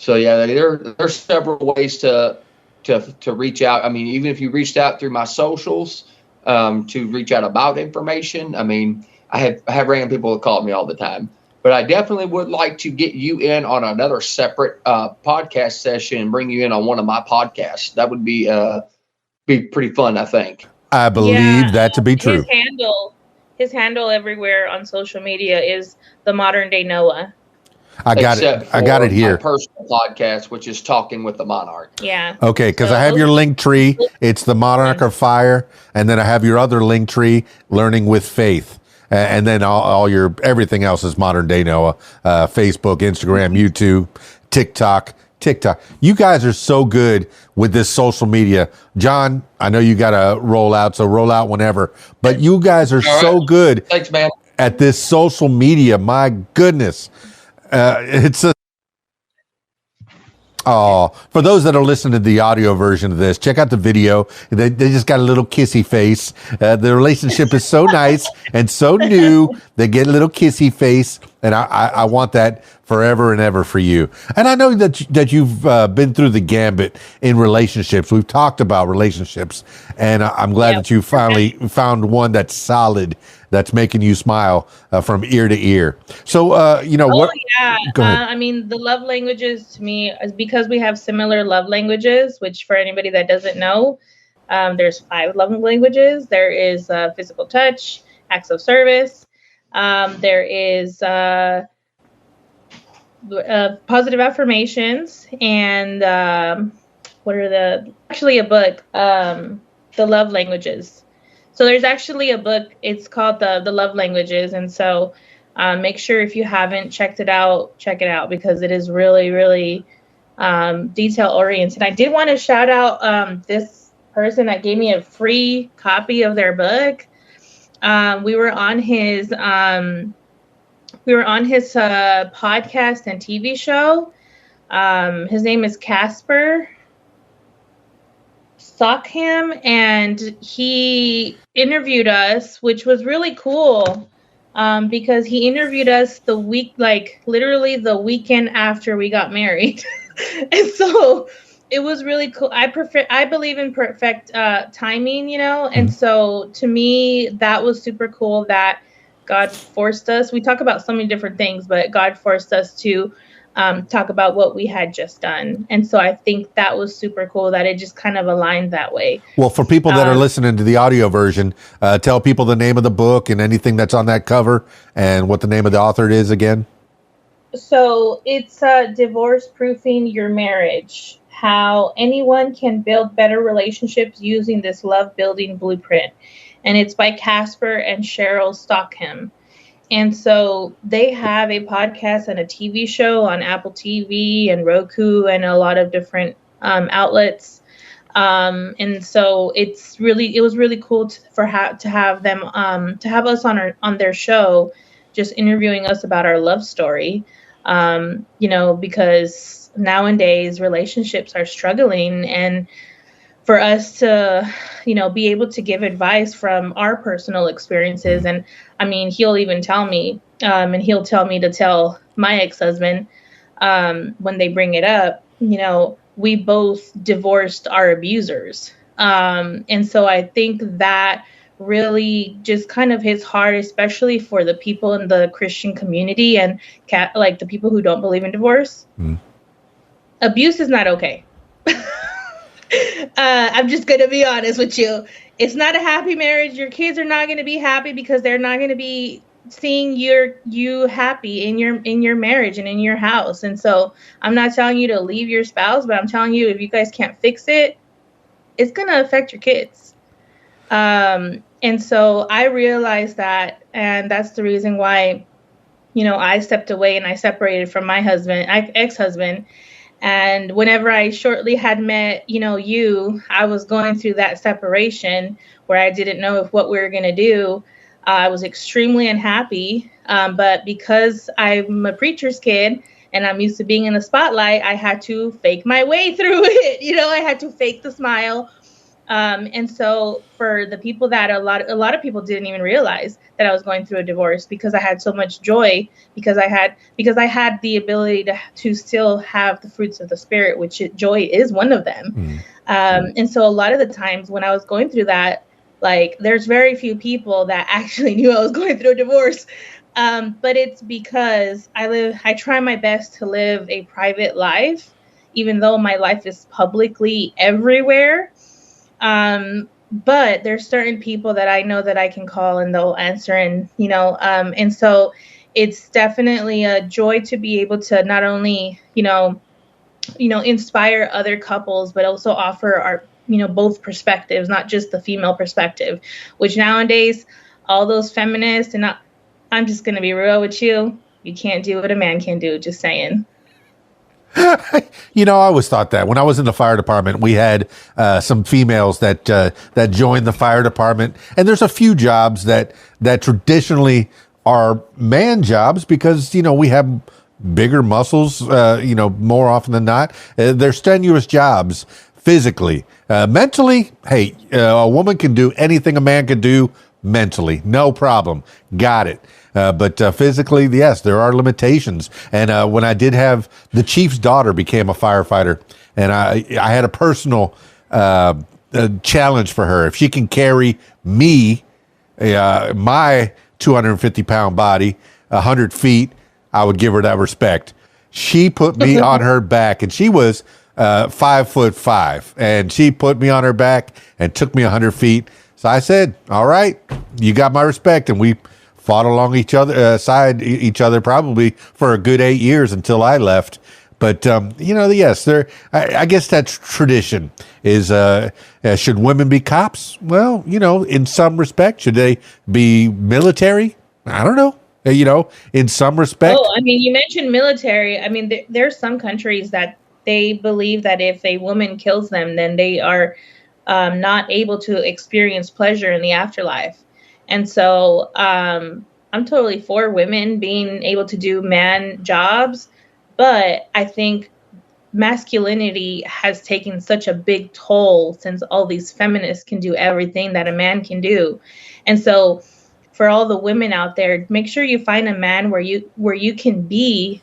yeah, there's several ways to reach out. I mean, even if you reached out through my socials to reach out about information, I mean, I have random people that call me all the time. But I definitely would like to get you in on another separate podcast session and bring you in on one of my podcasts. That would be pretty fun, I think. I believe that to be true. His handle everywhere on social media is the Modern Day Noah. I got it here. My personal podcast, which is Talking with the Monarch. Yeah. Okay, because I have your link tree. It's the Monarch of Fire, and then I have your other link tree, Learning with Faith. And then all your everything else is Modern Day Noah, Facebook, Instagram, YouTube, TikTok. You guys are so good with this social media. John, I know you got to roll out, so roll out whenever. But you guys are so good. Thanks, man. At this social media. My goodness. All Oh, for those that are listening to the audio version of this, check out the video. They just got a little kissy face. The relationship is so nice and so new. They get a little kissy face, and I want that forever and ever for you. And I know that you've been through the gambit in relationships. We've talked about relationships, and I'm glad that you finally found one that's solid, that's making you smile from ear to ear. So, you know, what? Yeah. Go ahead. I mean, the love languages to me is because we have similar love languages, which for anybody that doesn't know, there's 5 love languages. There is physical touch, acts of service. There is positive affirmations, and what are actually a book, the love languages. So there's actually a book, it's called the love languages. And so make sure if you haven't checked it out, check it out, because it is really, really detail oriented. I did want to shout out this person that gave me a free copy of their book. We were on his podcast and TV show. His name is Casper Stockham, and he interviewed us, which was really cool, because he interviewed us literally the weekend after we got married. And so it was really cool. I believe in perfect timing, you know, and so to me that was super cool that God forced us. We talk about so many different things, but God forced us to talk about what we had just done. And so I think that was super cool that it just kind of aligned that way. Well, for people that are listening to the audio version, tell people the name of the book and anything that's on that cover and what the name of the author is again. So it's Divorce Proofing Your Marriage, how anyone can build better relationships using this love building blueprint. And it's by Casper and Cheryl Stockham. And so they have a podcast and a TV show on Apple TV and Roku and a lot of different outlets. And so it was really cool to have them to have us on their show, just interviewing us about our love story. You know, because nowadays relationships are struggling, and for us to, you know, be able to give advice from our personal experiences. And I mean, he'll even tell me, and he'll tell me to tell my ex-husband, when they bring it up, you know, we both divorced our abusers. And so I think that really just kind of hits hard, especially for the people in the Christian community and like the people who don't believe in divorce. Abuse is not okay. I'm just going to be honest with you. It's not a happy marriage. Your kids are not going to be happy because they're not going to be seeing you happy in your marriage and in your house. And so I'm not telling you to leave your spouse, but I'm telling you, if you guys can't fix it, it's going to affect your kids. And so I realized that, and that's the reason why, you know, I stepped away and I separated from my ex-husband. And whenever I shortly had met, you know, I was going through that separation where I didn't know what we were going to do. I was extremely unhappy. But because I'm a preacher's kid and I'm used to being in the spotlight, I had to fake my way through it. You know, I had to fake the smile. And so for the people that a lot of people didn't even realize that I was going through a divorce, because I had so much joy, because I had the ability to still have the fruits of the Spirit, which joy is one of them. And so a lot of the times when I was going through that, like, there's very few people that actually knew I was going through a divorce. But it's because I try my best to live a private life, even though my life is publicly everywhere. But there's certain people that I know that I can call and they'll answer, and, you know, and so it's definitely a joy to be able to not only, you know, inspire other couples, but also offer our, you know, both perspectives, not just the female perspective, which nowadays all those feminists, and I'm just going to be real with you. You can't do what a man can do. Just saying. You know, I always thought that when I was in the fire department, we had some females that joined the fire department, and there's a few jobs that traditionally are man jobs because, you know, we have bigger muscles, more often than not. They're strenuous jobs physically. Mentally, hey, a woman can do anything a man can do mentally. No problem. Got it. But physically, yes, there are limitations. And when I did have the chief's daughter became a firefighter, and I had a personal challenge for her. If she can carry me, my 250-pound body, 100 feet, I would give her that respect. She put me on her back, and she was 5'5", and she put me on her back and took me 100 feet. So I said, "All right, you got my respect," and we fought along each other, side each other, probably for a good 8 years until I left. But yes, I guess that's tradition. Is should women be cops? Well, in some respect, should they be military? I don't know. In some respect. Oh, I mean, you mentioned military. I mean, there's some countries that they believe that if a woman kills them, then they are not able to experience pleasure in the afterlife. And so I'm totally for women being able to do man jobs. But I think masculinity has taken such a big toll since all these feminists can do everything that a man can do. And so for all the women out there, make sure you find a man where you can be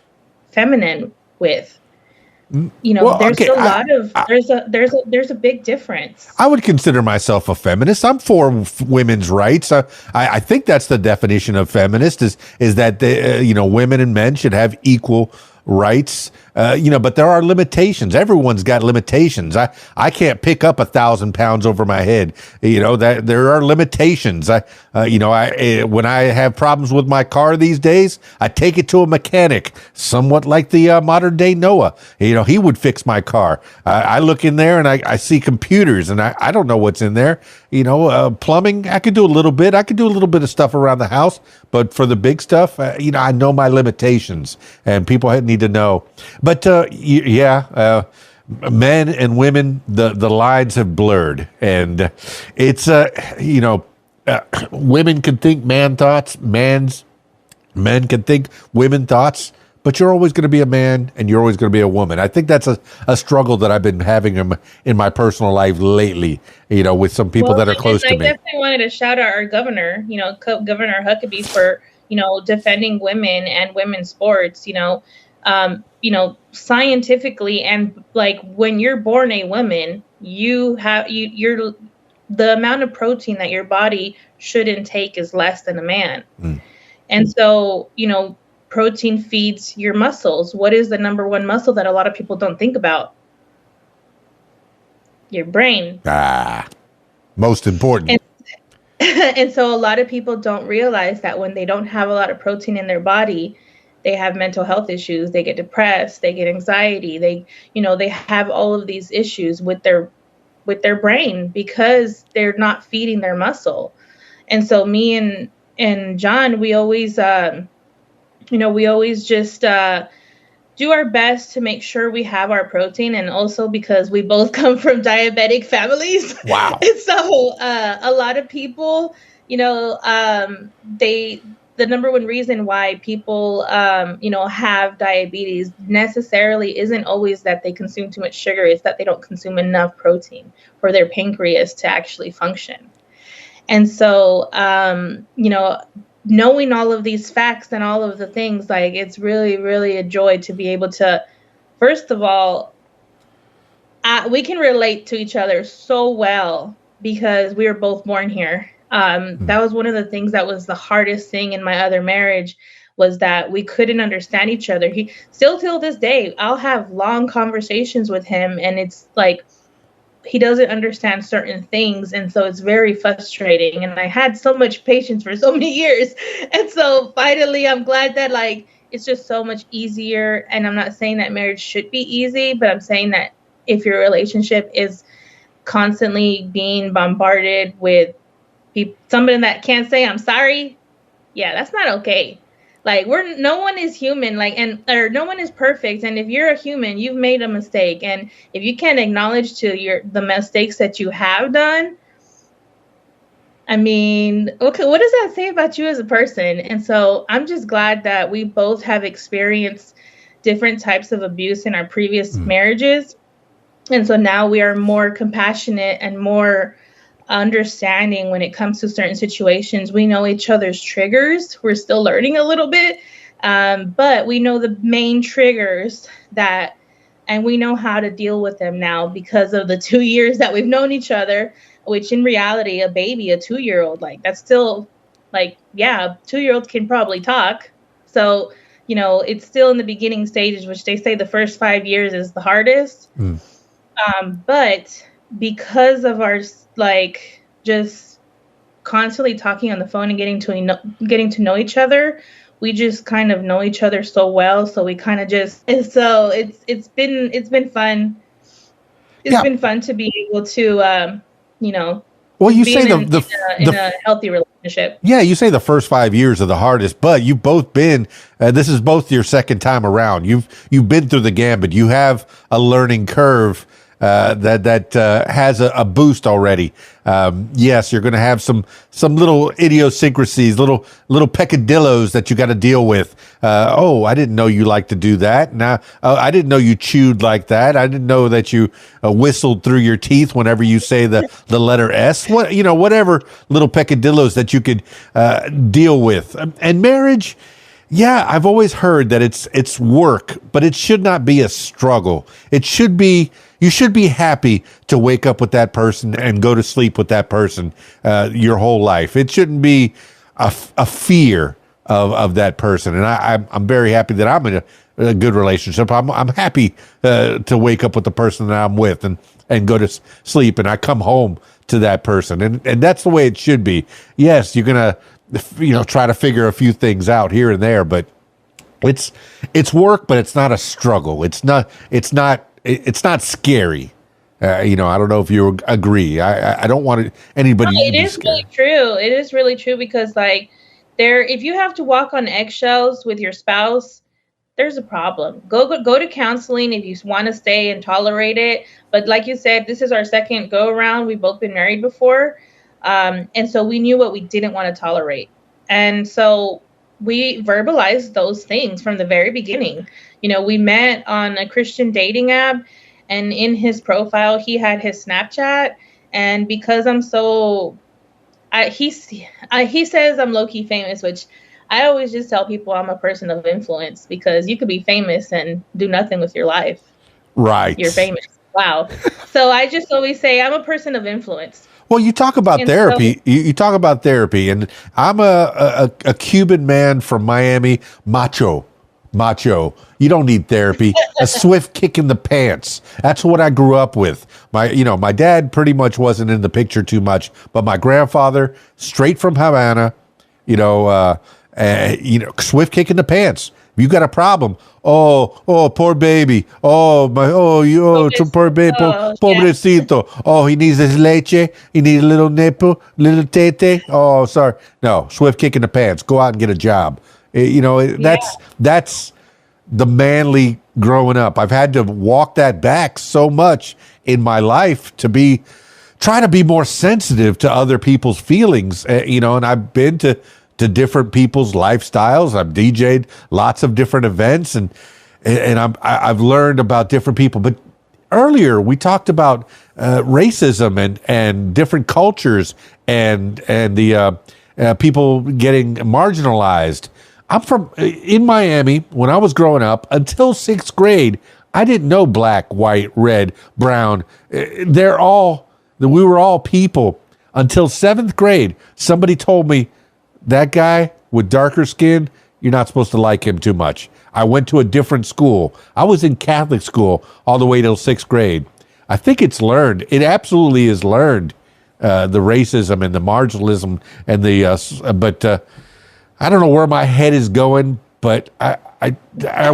feminine with. There's a big difference. I would consider myself a feminist. I'm for women's rights. I think that's the definition of feminist is that women and men should have equal rights. But there are limitations. Everyone's got limitations. I can't pick up 1,000 pounds over my head. That there are limitations. When I have problems with my car these days, I take it to a mechanic, somewhat like the modern day Noah. He would fix my car. I look in there and I see computers and I don't know what's in there. Plumbing, I could do a little bit. I could do a little bit of stuff around the house, but for the big stuff, I know my limitations, and people need to know. But men and women, the lines have blurred, and it's women can think man thoughts, men can think women thoughts. But you're always going to be a man, and you're always going to be a woman. I think that's a struggle that I've been having in my personal life lately. With some people that are close to me. I definitely wanted to shout out our governor, Governor Huckabee, for defending women and women's sports. Scientifically, and like when you're born a woman, you're the amount of protein that your body should intake is less than a man, and so protein feeds your muscles. What is the number one muscle that a lot of people don't think about? Your brain. Most important. And so a lot of people don't realize that when they don't have a lot of protein in their body, they have mental health issues. They get depressed. They get anxiety. They have all of these issues with their brain because they're not feeding their muscle. And so me and John, we always just do our best to make sure we have our protein, and also because we both come from diabetic families. Wow. And so a lot of people, the number one reason why people, have diabetes necessarily isn't always that they consume too much sugar. It's that they don't consume enough protein for their pancreas to actually function. And so, knowing all of these facts and all of the things, like, it's really, really a joy to be able to, first of all, we can relate to each other so well because we were both born here. That was one of the things that was the hardest thing in my other marriage, was that we couldn't understand each other. He still, till this day, I'll have long conversations with him, and it's like, he doesn't understand certain things. And so it's very frustrating. And I had so much patience for so many years. And so finally, I'm glad that, like, it's just so much easier. And I'm not saying that marriage should be easy, but I'm saying that if your relationship is constantly being bombarded with somebody that can't say, I'm sorry, yeah, that's not okay. Like, no one is human, or no one is perfect. And if you're a human, you've made a mistake. And if you can't acknowledge the mistakes that you have done, I mean, okay, what does that say about you as a person? And so I'm just glad that we both have experienced different types of abuse in our previous marriages. And so now we are more compassionate and more understanding when it comes to certain situations. We know each other's triggers. We're still learning a little bit, but we know the main triggers and we know how to deal with them now because of the 2 years that we've known each other, which in reality, a baby, a 2-year-old, like that's still like, yeah, 2-year-olds can probably talk. So, it's still in the beginning stages, which they say the first 5 years is the hardest. But because of our just constantly talking on the phone and getting to know each other, we just kind of know each other so well. So we kind of and so it's been fun. It's been fun to be able to Well, you say in a healthy relationship. Yeah, you say the first 5 years are the hardest, but you've both been. This is both your second time around. You've been through the gambit. You have a learning curve that has a boost already. Yes, you're going to have some little idiosyncrasies, little peccadillos that you got to deal with. Oh, I didn't know you liked to do that. Now, I didn't know you chewed like that. I didn't know that you whistled through your teeth whenever you say the letter S. Whatever little peccadillos that you could deal with. And marriage. Yeah, I've always heard that it's work, but it should not be a struggle. You should be happy to wake up with that person and go to sleep with that person your whole life. It shouldn't be a fear of that person. And I'm very happy that I'm in a good relationship. I'm happy to wake up with the person that I'm with and go to sleep, and I come home to that person. And that's the way it should be. Yes, you're gonna try to figure a few things out here and there, but it's work, but it's not a struggle. It's not scary. I don't know if you agree. I don't want anybody to be scared. Really true. It is really true because if you have to walk on eggshells with your spouse, there's a problem. Go to counseling if you want to stay and tolerate it. But like you said, this is our second go around. We've both been married before. And so we knew what we didn't want to tolerate. And so we verbalized those things from the very beginning. We met on a Christian dating app, and in his profile, he had his Snapchat. And because I'm he says I'm low-key famous, which I always just tell people I'm a person of influence, because you could be famous and do nothing with your life. Right. You're famous. Wow. So I just always say I'm a person of influence. Well, you talk about therapy. So, you talk about therapy, and I'm a Cuban man from Miami, macho. You don't need therapy. A swift kick in the pants. That's what I grew up with. My dad pretty much wasn't in the picture too much, but my grandfather, straight from Havana, swift kick in the pants. You got a problem. Oh, poor baby. Poor baby, pobrecito. Yeah. Oh, he needs his leche. He needs a little nipple, little tete. Oh, sorry. No, swift kick in the pants. Go out and get a job. That's the manly growing up. I've had to walk that back so much in my life to try to be more sensitive to other people's feelings. And I've been to different people's lifestyles. I've DJ'd lots of different events, and I've learned about different people. But earlier we talked about racism and different cultures and the people getting marginalized. I'm in Miami. When I was growing up, until 6th grade, I didn't know black, white, red, brown. We were all people. Until 7th grade, somebody told me, that guy with darker skin, you're not supposed to like him too much. I went to a different school. I was in Catholic school all the way till 6th grade. I think it's learned. It absolutely is learned, the racism and the marginalism and but I don't know where my head is going, but I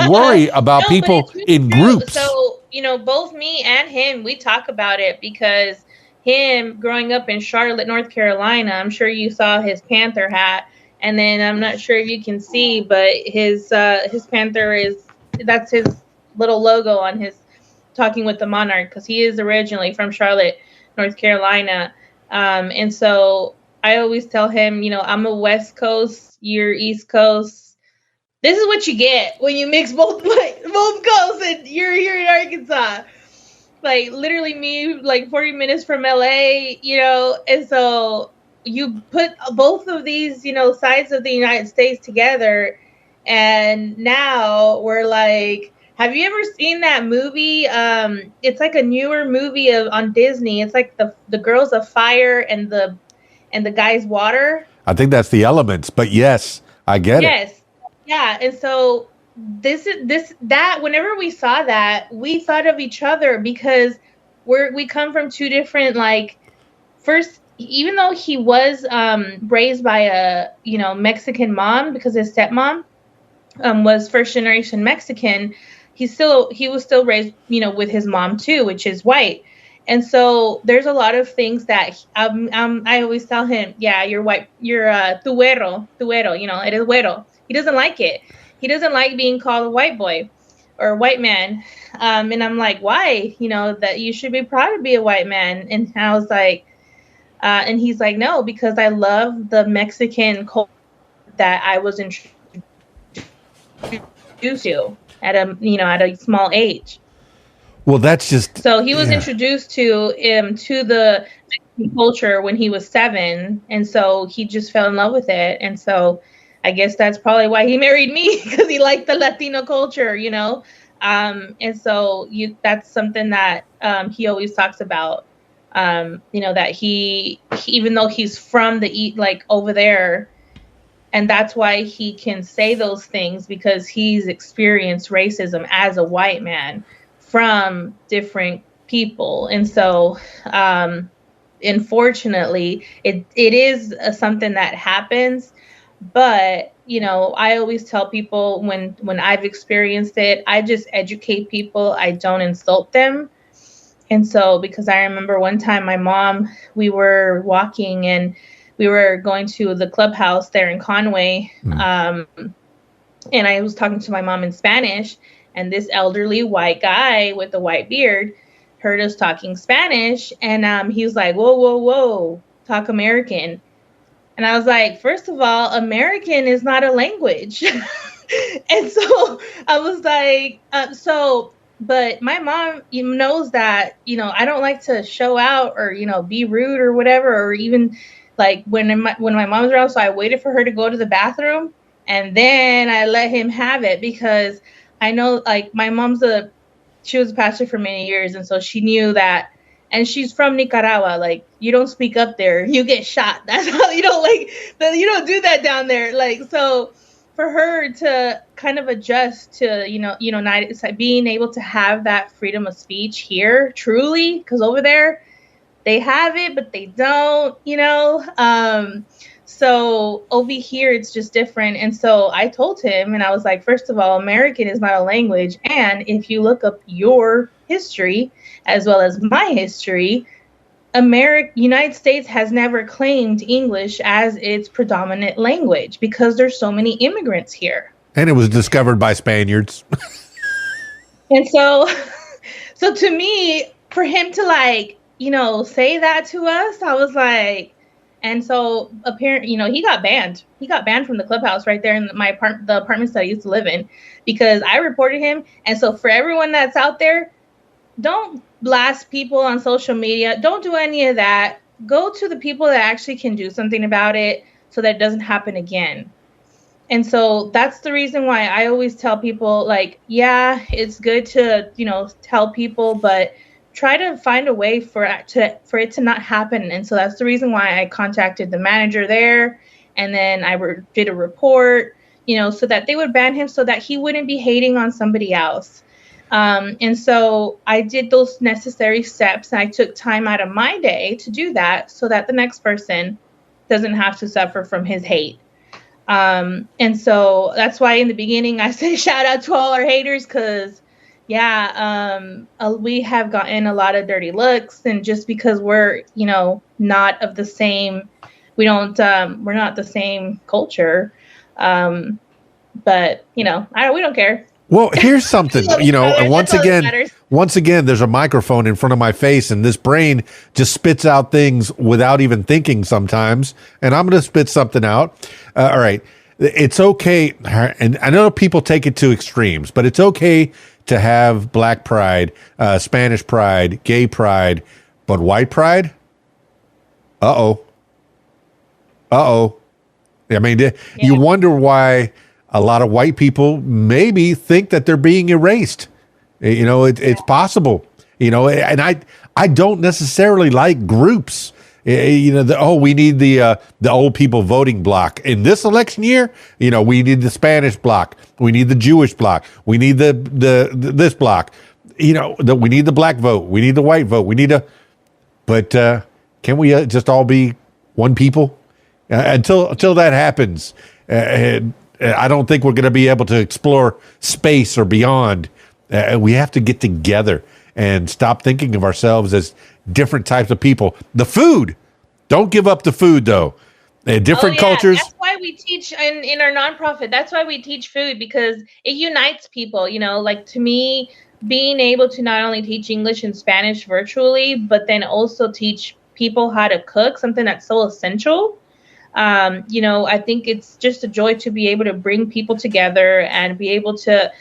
worry about people in groups. So, both me and him, we talk about it because him growing up in Charlotte, North Carolina, I'm sure you saw his Panther hat. And then I'm not sure if you can see, but his Panther that's his little logo on his Talking with the Monarch, because he is originally from Charlotte, North Carolina. And so I always tell him, I'm a West Coast, you're East Coast. This is what you get when you mix both coasts, and you're here in Arkansas. Like literally me, like 40 minutes from LA, and so you put both of these, sides of the United States together, and now we're like, have you ever seen that movie? It's like a newer movie on Disney. It's like the Girls of Fire and the Guys Water. I think that's The Elements, but yes, I get it. Yes. Yeah, and so that whenever we saw that, we thought of each other because we come from two different, like, first, even though he was raised by a Mexican mom, because his stepmom was first generation Mexican, he was still raised with his mom too, which is white. And so there's a lot of things that I always tell him, yeah, you're white, you're tuero, it is güero. He doesn't like it. He doesn't like being called a white boy or a white man. And I'm like, why? That you should be proud to be a white man. And I was like, and he's like, no, because I love the Mexican culture that I was introduced to at a small age. Well, that's just so he was introduced to the Mexican culture when he was 7, and so he just fell in love with it. And so I guess that's probably why he married me, because he liked the Latino culture, and so that's something that he always talks about, that he even though he's from like over there, and that's why he can say those things, because he's experienced racism as a white man from different people. And so unfortunately it is something that happens. But I always tell people when I've experienced it, I just educate people, I don't insult them. And so, because I remember one time my mom, we were walking and we were going to the clubhouse there in Conway, and I was talking to my mom in Spanish, and this elderly white guy with a white beard heard us talking Spanish, and he was like, whoa, whoa, whoa, talk American. And I was like, first of all, American is not a language. And so I was like, but my mom knows that, I don't like to show out or, be rude or whatever, or even like when my mom's around. So I waited for her to go to the bathroom, and then I let him have it, because I know, like, my mom's she was a pastor for many years. And so she knew that, and she's from Nicaragua. Like, you don't speak up there, you get shot. That's how you don't do that down there. Like, so for her to kind of adjust to, being able to have that freedom of speech here, truly, because over there they have it, but they don't, so over here it's just different. And so I told him, and I was like, first of all, American is not a language. And if you look up your history as well as my history, United States has never claimed English as its predominant language, because there's so many immigrants here. And it was discovered by Spaniards. And so to me, for him to say that to us, I was like, and so apparently, he got banned. He got banned from the clubhouse right there in the apartments that I used to live in, because I reported him. And so for everyone that's out there, don't blast people on social media. Don't do any of that. Go to the people that actually can do something about it, so that it doesn't happen again. And so that's the reason why I always tell people, like, yeah, it's good to, tell people, but try to find a way for it to not happen. And so that's the reason why I contacted the manager there, and then I did a report, so that they would ban him, so that he wouldn't be hating on somebody else. And so I did those necessary steps, and I took time out of my day to do that, so that the next person doesn't have to suffer from his hate. And so that's why in the beginning I say shout out to all our haters, because we have gotten a lot of dirty looks, and just because we're, not of the same, we're not the same culture. But we don't care. Well, here's something, and That's all that matters. once again, there's a microphone in front of my face, and this brain just spits out things without even thinking sometimes, and I'm going to spit something out. All right. It's okay, and I know people take it to extremes, but it's okay to have Black pride, Spanish pride, gay pride, but white pride? Uh-oh. I mean, you wonder why a lot of white people maybe think that they're being erased. It's possible, and I don't necessarily like groups. We need the old people voting block in this election year. We need the Spanish block. We need the Jewish block. We need the this block. We need the black vote. We need the white vote. But can we just all be one people? Until that happens, I don't think we're going to be able to explore space or beyond. We have to get together and stop thinking of ourselves as different types of people. The food, don't give up the food though. Different cultures. That's why we teach in our nonprofit. That's why we teach food, because it unites people. Like, to me, being able to not only teach English and Spanish virtually, but then also teach people how to cook, something that's so essential. I think it's just a joy to be able to bring people together and be able to,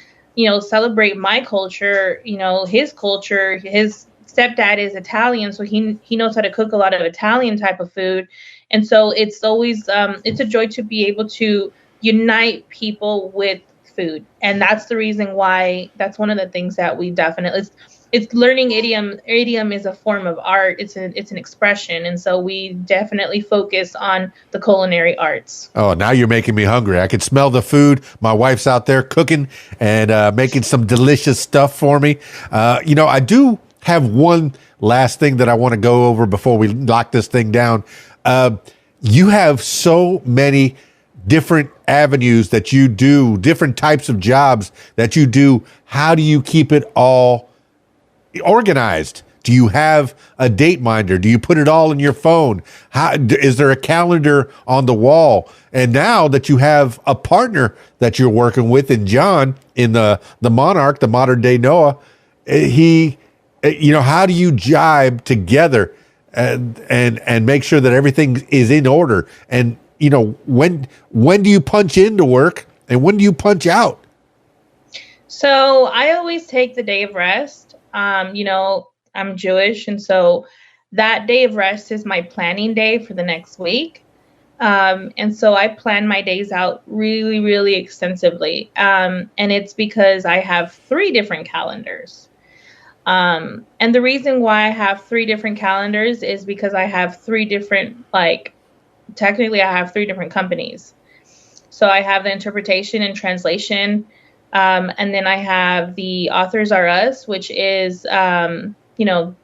celebrate my culture, his culture. His stepdad is Italian, so he knows how to cook a lot of Italian type of food. And so it's always, it's a joy to be able to unite people with food. And that's the reason why, that's one of the things that we definitely, it's learning idiom. Idiom is a form of art. It's an expression. And so we definitely focus on the culinary arts. Oh, now you're making me hungry. I can smell the food. My wife's out there cooking and making some delicious stuff for me. I do have one last thing that I want to go over before we lock this thing down. You have so many different avenues that you do, different types of jobs that you do. How do you keep it all organized? Do you have a date minder? Do you put it all in your phone? Is there a calendar on the wall? And now that you have a partner that you're working with in John, in the Monarch, the modern day Noah, how do you jibe together and make sure that everything is in order? And, when do you punch into work and when do you punch out? So I always take the day of rest. I'm Jewish, and so that day of rest is my planning day for the next week. And so I plan my days out really, really extensively. And it's because I have 3 different calendars. And the reason why I have 3 different calendars is because I have 3 different, technically I have 3 different companies. So I have the interpretation and translation. And then I have the Authors Are Us, which is,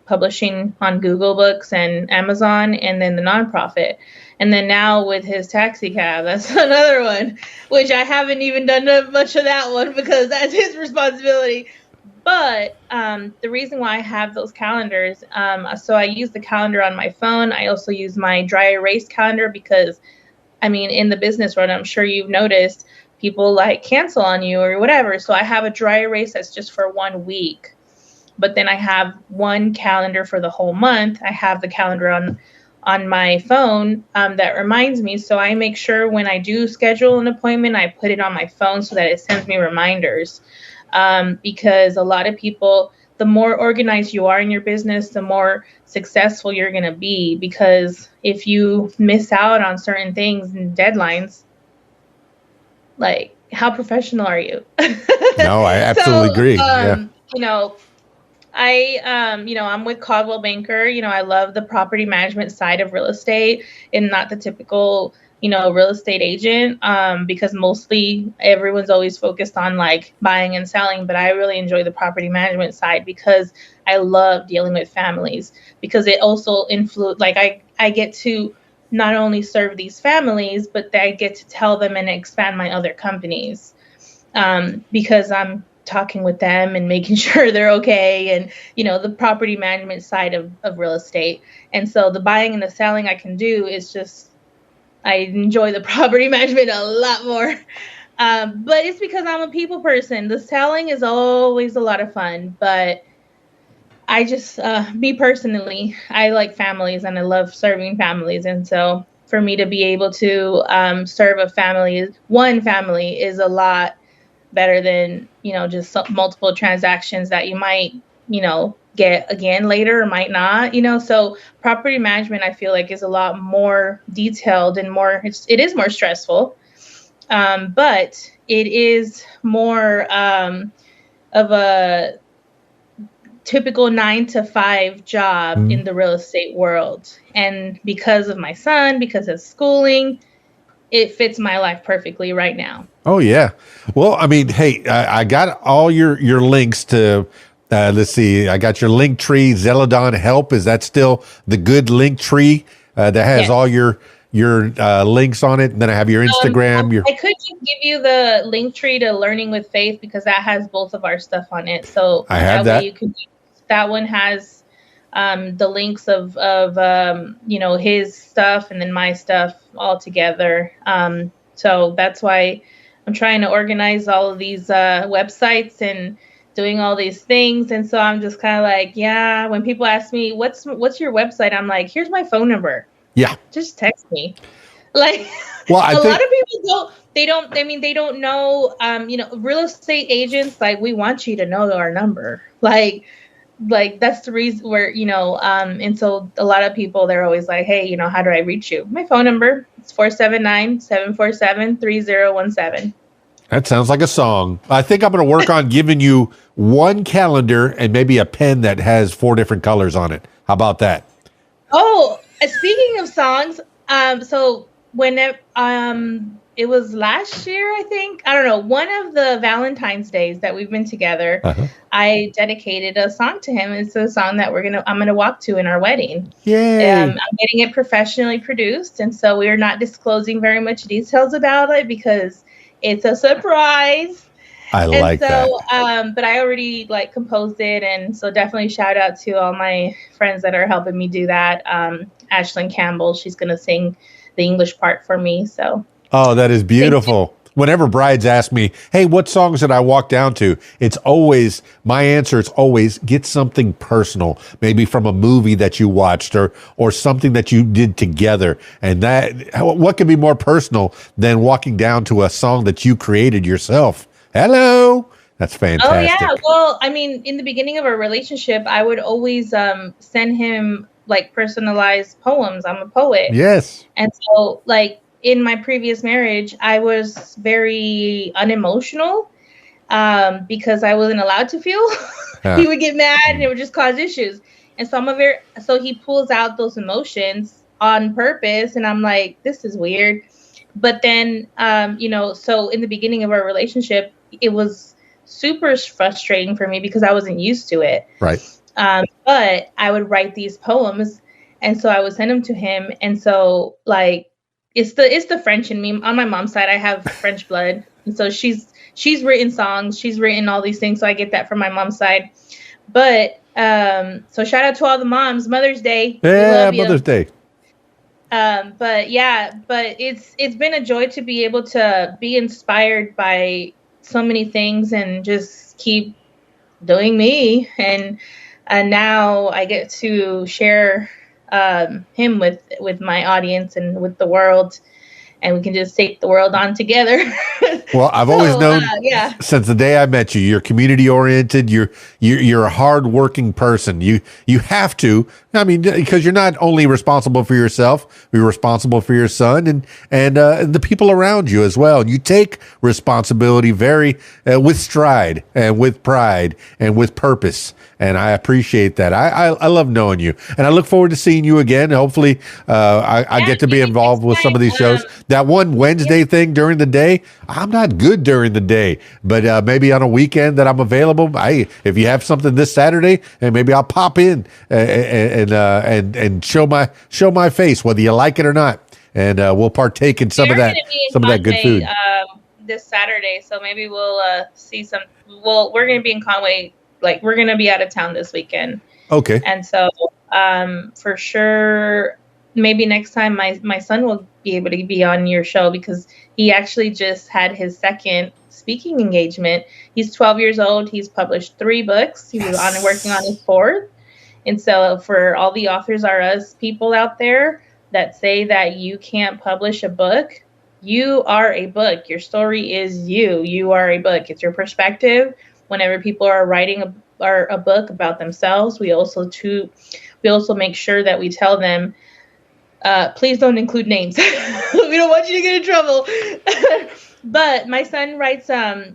publishing on Google Books and Amazon, and then the nonprofit. And then now with his taxi cab, that's another one, which I haven't even done much of that one because that's his responsibility. But the reason why I have those calendars, so I use the calendar on my phone. I also use my dry erase calendar because, in the business world, I'm sure you've noticed, people cancel on you or whatever. So I have a dry erase that's just for 1 week. But then I have one calendar for the whole month. I have the calendar on my phone that reminds me. So I make sure when I do schedule an appointment, I put it on my phone so that it sends me reminders. Because a lot of people, the more organized you are in your business, the more successful you're going to be. Because if you miss out on certain things and deadlines, how professional are you? No, I absolutely agree. Yeah. I'm with Caldwell Banker. I love the property management side of real estate and not the typical, real estate agent, because mostly everyone's always focused on buying and selling. But I really enjoy the property management side because I love dealing with families, because it also I get to not only serve these families, but I get to tell them and expand my other companies, because I'm talking with them and making sure they're okay, and the property management side of real estate. And so the buying and the selling I can do is just, I enjoy the property management a lot more. But it's because I'm a people person. The selling is always a lot of fun, but I just, me personally, I like families and I love serving families. And so for me to be able to serve one family is a lot better than, just multiple transactions that you might, get again later or might not, so property management, I feel like, is a lot more detailed and it is more stressful. But it is more of a typical 9 to 5 job in the real estate world. And because of my son, because of schooling, it fits my life perfectly right now. Oh, yeah. Well, I mean, hey, I got all your links to, let's see, I got your link tree, Zeledon Help. Is that still the good link tree that has all your links on it? And then I have your Instagram. I could just give you the link tree to Learning with Faith because that has both of our stuff on it. So I have that. Way that one has the links of his stuff and then my stuff all together. So that's why I'm trying to organize all of these websites and doing all these things. And so I'm just kind of like, yeah, when people ask me, what's your website? I'm like, here's my phone number. Yeah. Just text me. Like, well, a lot of people they don't know, real estate agents, like, we want you to know our number. Like that's the reason where, and so a lot of people, they're always like, hey, how do I reach you? My phone number is 479-747-3017. That sounds like a song. I think I'm going to work on giving you one calendar and maybe a pen that has 4 different colors on it. How about that? Oh, speaking of songs, so when it was last year, I think, I don't know, one of the Valentine's days that we've been together, I dedicated a song to him. It's a song that I'm gonna walk to in our wedding. Yay! I'm getting it professionally produced, and so we are not disclosing very much details about it because it's a surprise. I like that. But I already composed it, and so definitely shout out to all my friends that are helping me do that. Ashlyn Campbell, she's gonna sing the English part for me. So. Oh, that is beautiful. Whenever brides ask me, hey, what songs did I walk down to? My answer is always get something personal, maybe from a movie that you watched or something that you did together. And what could be more personal than walking down to a song that you created yourself? Hello. That's fantastic. Oh, yeah. Well, I mean, in the beginning of our relationship, I would always send him personalized poems. I'm a poet. Yes. And so in my previous marriage, I was very unemotional because I wasn't allowed to feel. He would get mad and it would just cause issues. And so so he pulls out those emotions on purpose. And I'm like, this is weird. But then, so in the beginning of our relationship, it was super frustrating for me because I wasn't used to it. Right. But I would write these poems. And so I would send them to him. And so it's the French in me. On my mom's side, I have French blood. And so she's written songs. She's written all these things. So I get that from my mom's side. But so shout out to all the moms. Mother's Day. Yeah, Mother's Day. But it's been a joy to be able to be inspired by so many things and just keep doing me. And now I get to share him with my audience and with the world, and we can just take the world on together. Well, I've always known since the day I met you, you're community oriented. You're a hardworking person. You have to. I mean, because you're not only responsible for yourself, you're responsible for your son and the people around you as well. And you take responsibility very with stride and with pride and with purpose. And I appreciate that. I love knowing you, and I look forward to seeing you again. Hopefully, I get to be involved with some of these shows. That one Wednesday thing during the day, I'm not good during the day, but maybe on a weekend that I'm available. If you have something this Saturday, and maybe I'll pop in and show my face, whether you like it or not, and we'll partake in some of that good food this Saturday. So maybe we'll see some. Well, we're going to be in Conway. We're going to be out of town this weekend. Okay. And so, for sure, maybe next time my son will be able to be on your show, because he actually just had his second speaking engagement. He's 12 years old. He's published 3 books. He was working on his 4th. And so for all the Authors Are Us people out there that say that you can't publish a book, you are a book. Your story is you. You are a book. It's your perspective. Whenever people are writing a book about themselves, we also make sure that we tell them, please don't include names. We don't want you to get in trouble. But my son writes,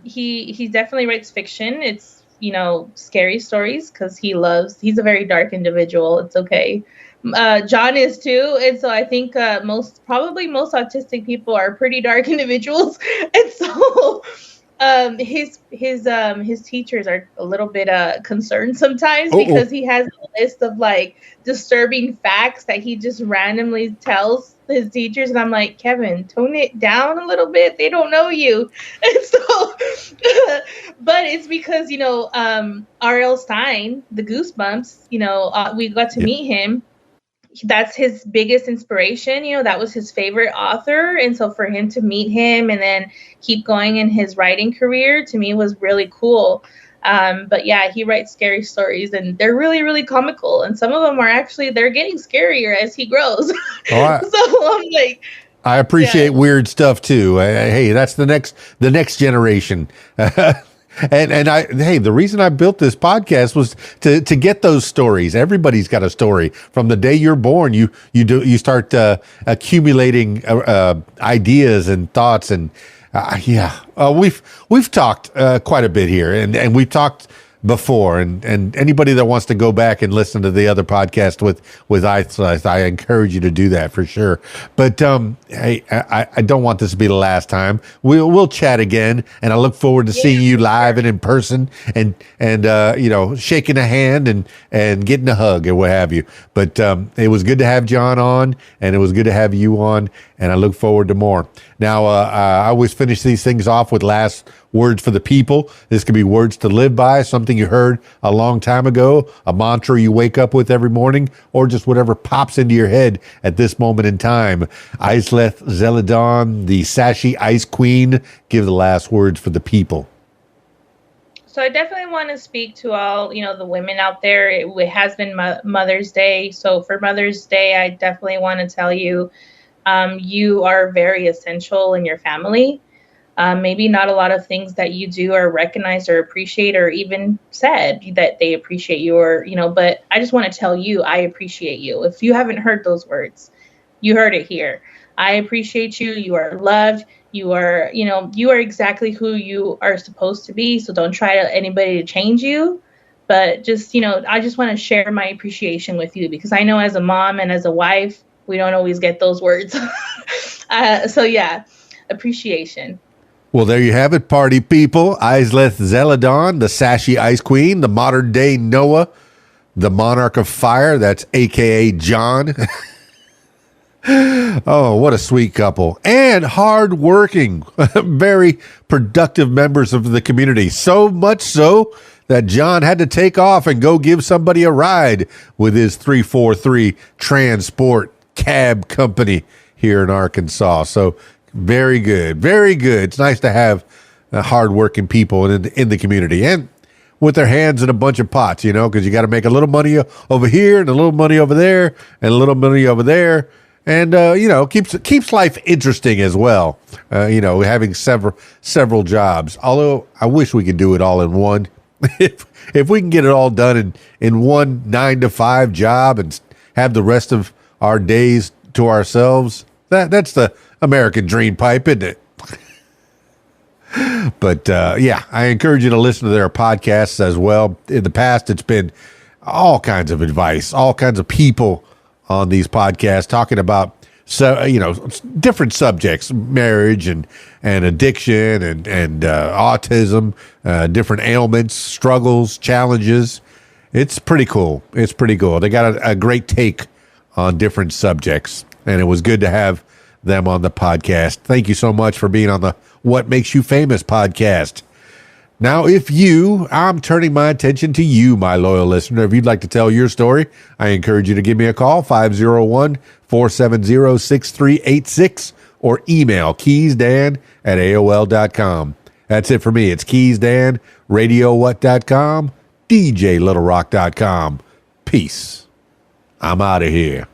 he definitely writes fiction. It's, scary stories, because he's a very dark individual. It's okay. John is too. And so I think most autistic people are pretty dark individuals. And so his teachers are a little bit concerned sometimes, because he has a list of like disturbing facts that he just randomly tells his teachers, and I'm like, Kevin, tone it down a little bit. They don't know you. And so but it's because R.L. Stein, the Goosebumps, we got to meet him. That's his biggest inspiration. That was his favorite author. And so for him to meet him and then keep going in his writing career, to me, was really cool. But yeah, he writes scary stories, and they're really, really comical. And some of them are actually, they're getting scarier as he grows. So I'm like, I appreciate weird stuff too. Hey, that's the next generation. And the reason I built this podcast was to get those stories. Everybody's got a story. From the day you're born, you start accumulating ideas and thoughts, and we've talked quite a bit here, and we've talked before, and anybody that wants to go back and listen to the other podcast with Aysleth, I encourage you to do that for sure. But hey, I don't want this to be the last time. We'll chat again, and I look forward to seeing you live and in person, and shaking a hand and getting a hug or what have you. But it was good to have John on, and it was good to have you on, and I look forward to more. Now, I always finish these things off with last words for the people. This could be words to live by, something you heard a long time ago, a mantra you wake up with every morning, or just whatever pops into your head at this moment in time. Aysleth Zeledon, the Sachy Ice Queen, give the last words for the people. So I definitely want to speak to all, the women out there. It has been Mother's Day. So for Mother's Day, I definitely want to tell you, you are very essential in your family. Maybe not a lot of things that you do are recognized or appreciated, or even said that they appreciate you, or, but I just want to tell you, I appreciate you. If you haven't heard those words, you heard it here. I appreciate you. You are loved. You are, you are exactly who you are supposed to be. So don't try anybody to change you, but just, I just want to share my appreciation with you, because I know as a mom and as a wife, we don't always get those words. So yeah, appreciation. Well, there you have it, party people. Aysleth Zeledon, the Sachy Ice Queen, the modern day Noah, the Monarch of Fire. That's AKA John. Oh, what a sweet couple. And hardworking, very productive members of the community. So much so that John had to take off and go give somebody a ride with his 343 transport cab company here in Arkansas. So very good. Very good. It's nice to have hardworking people in the community, and with their hands in a bunch of pots, because you got to make a little money over here and a little money over there and a little money over there. And, keeps life interesting as well. Having several jobs, although I wish we could do it all in one. If we can get it all done in one 9-to-5 job and have the rest of our days to ourselves, that's the American dream pipe, isn't it? But I encourage you to listen to their podcasts as well. In the past, it's been all kinds of advice, all kinds of people on these podcasts talking about different subjects, marriage and addiction and autism, different ailments, struggles, challenges. It's pretty cool. They got a great take on different subjects, and it was good to have them on the podcast. Thank you so much for being on the What Makes You Famous podcast. Now, I'm turning my attention to you, my loyal listener. If you'd like to tell your story, I encourage you to give me a call, 501-470-6386, or email keysdan@aol.com. That's it for me. It's KeysDAN, RadioWhat.com, DJLittleRock.com. Peace. I'm out of here.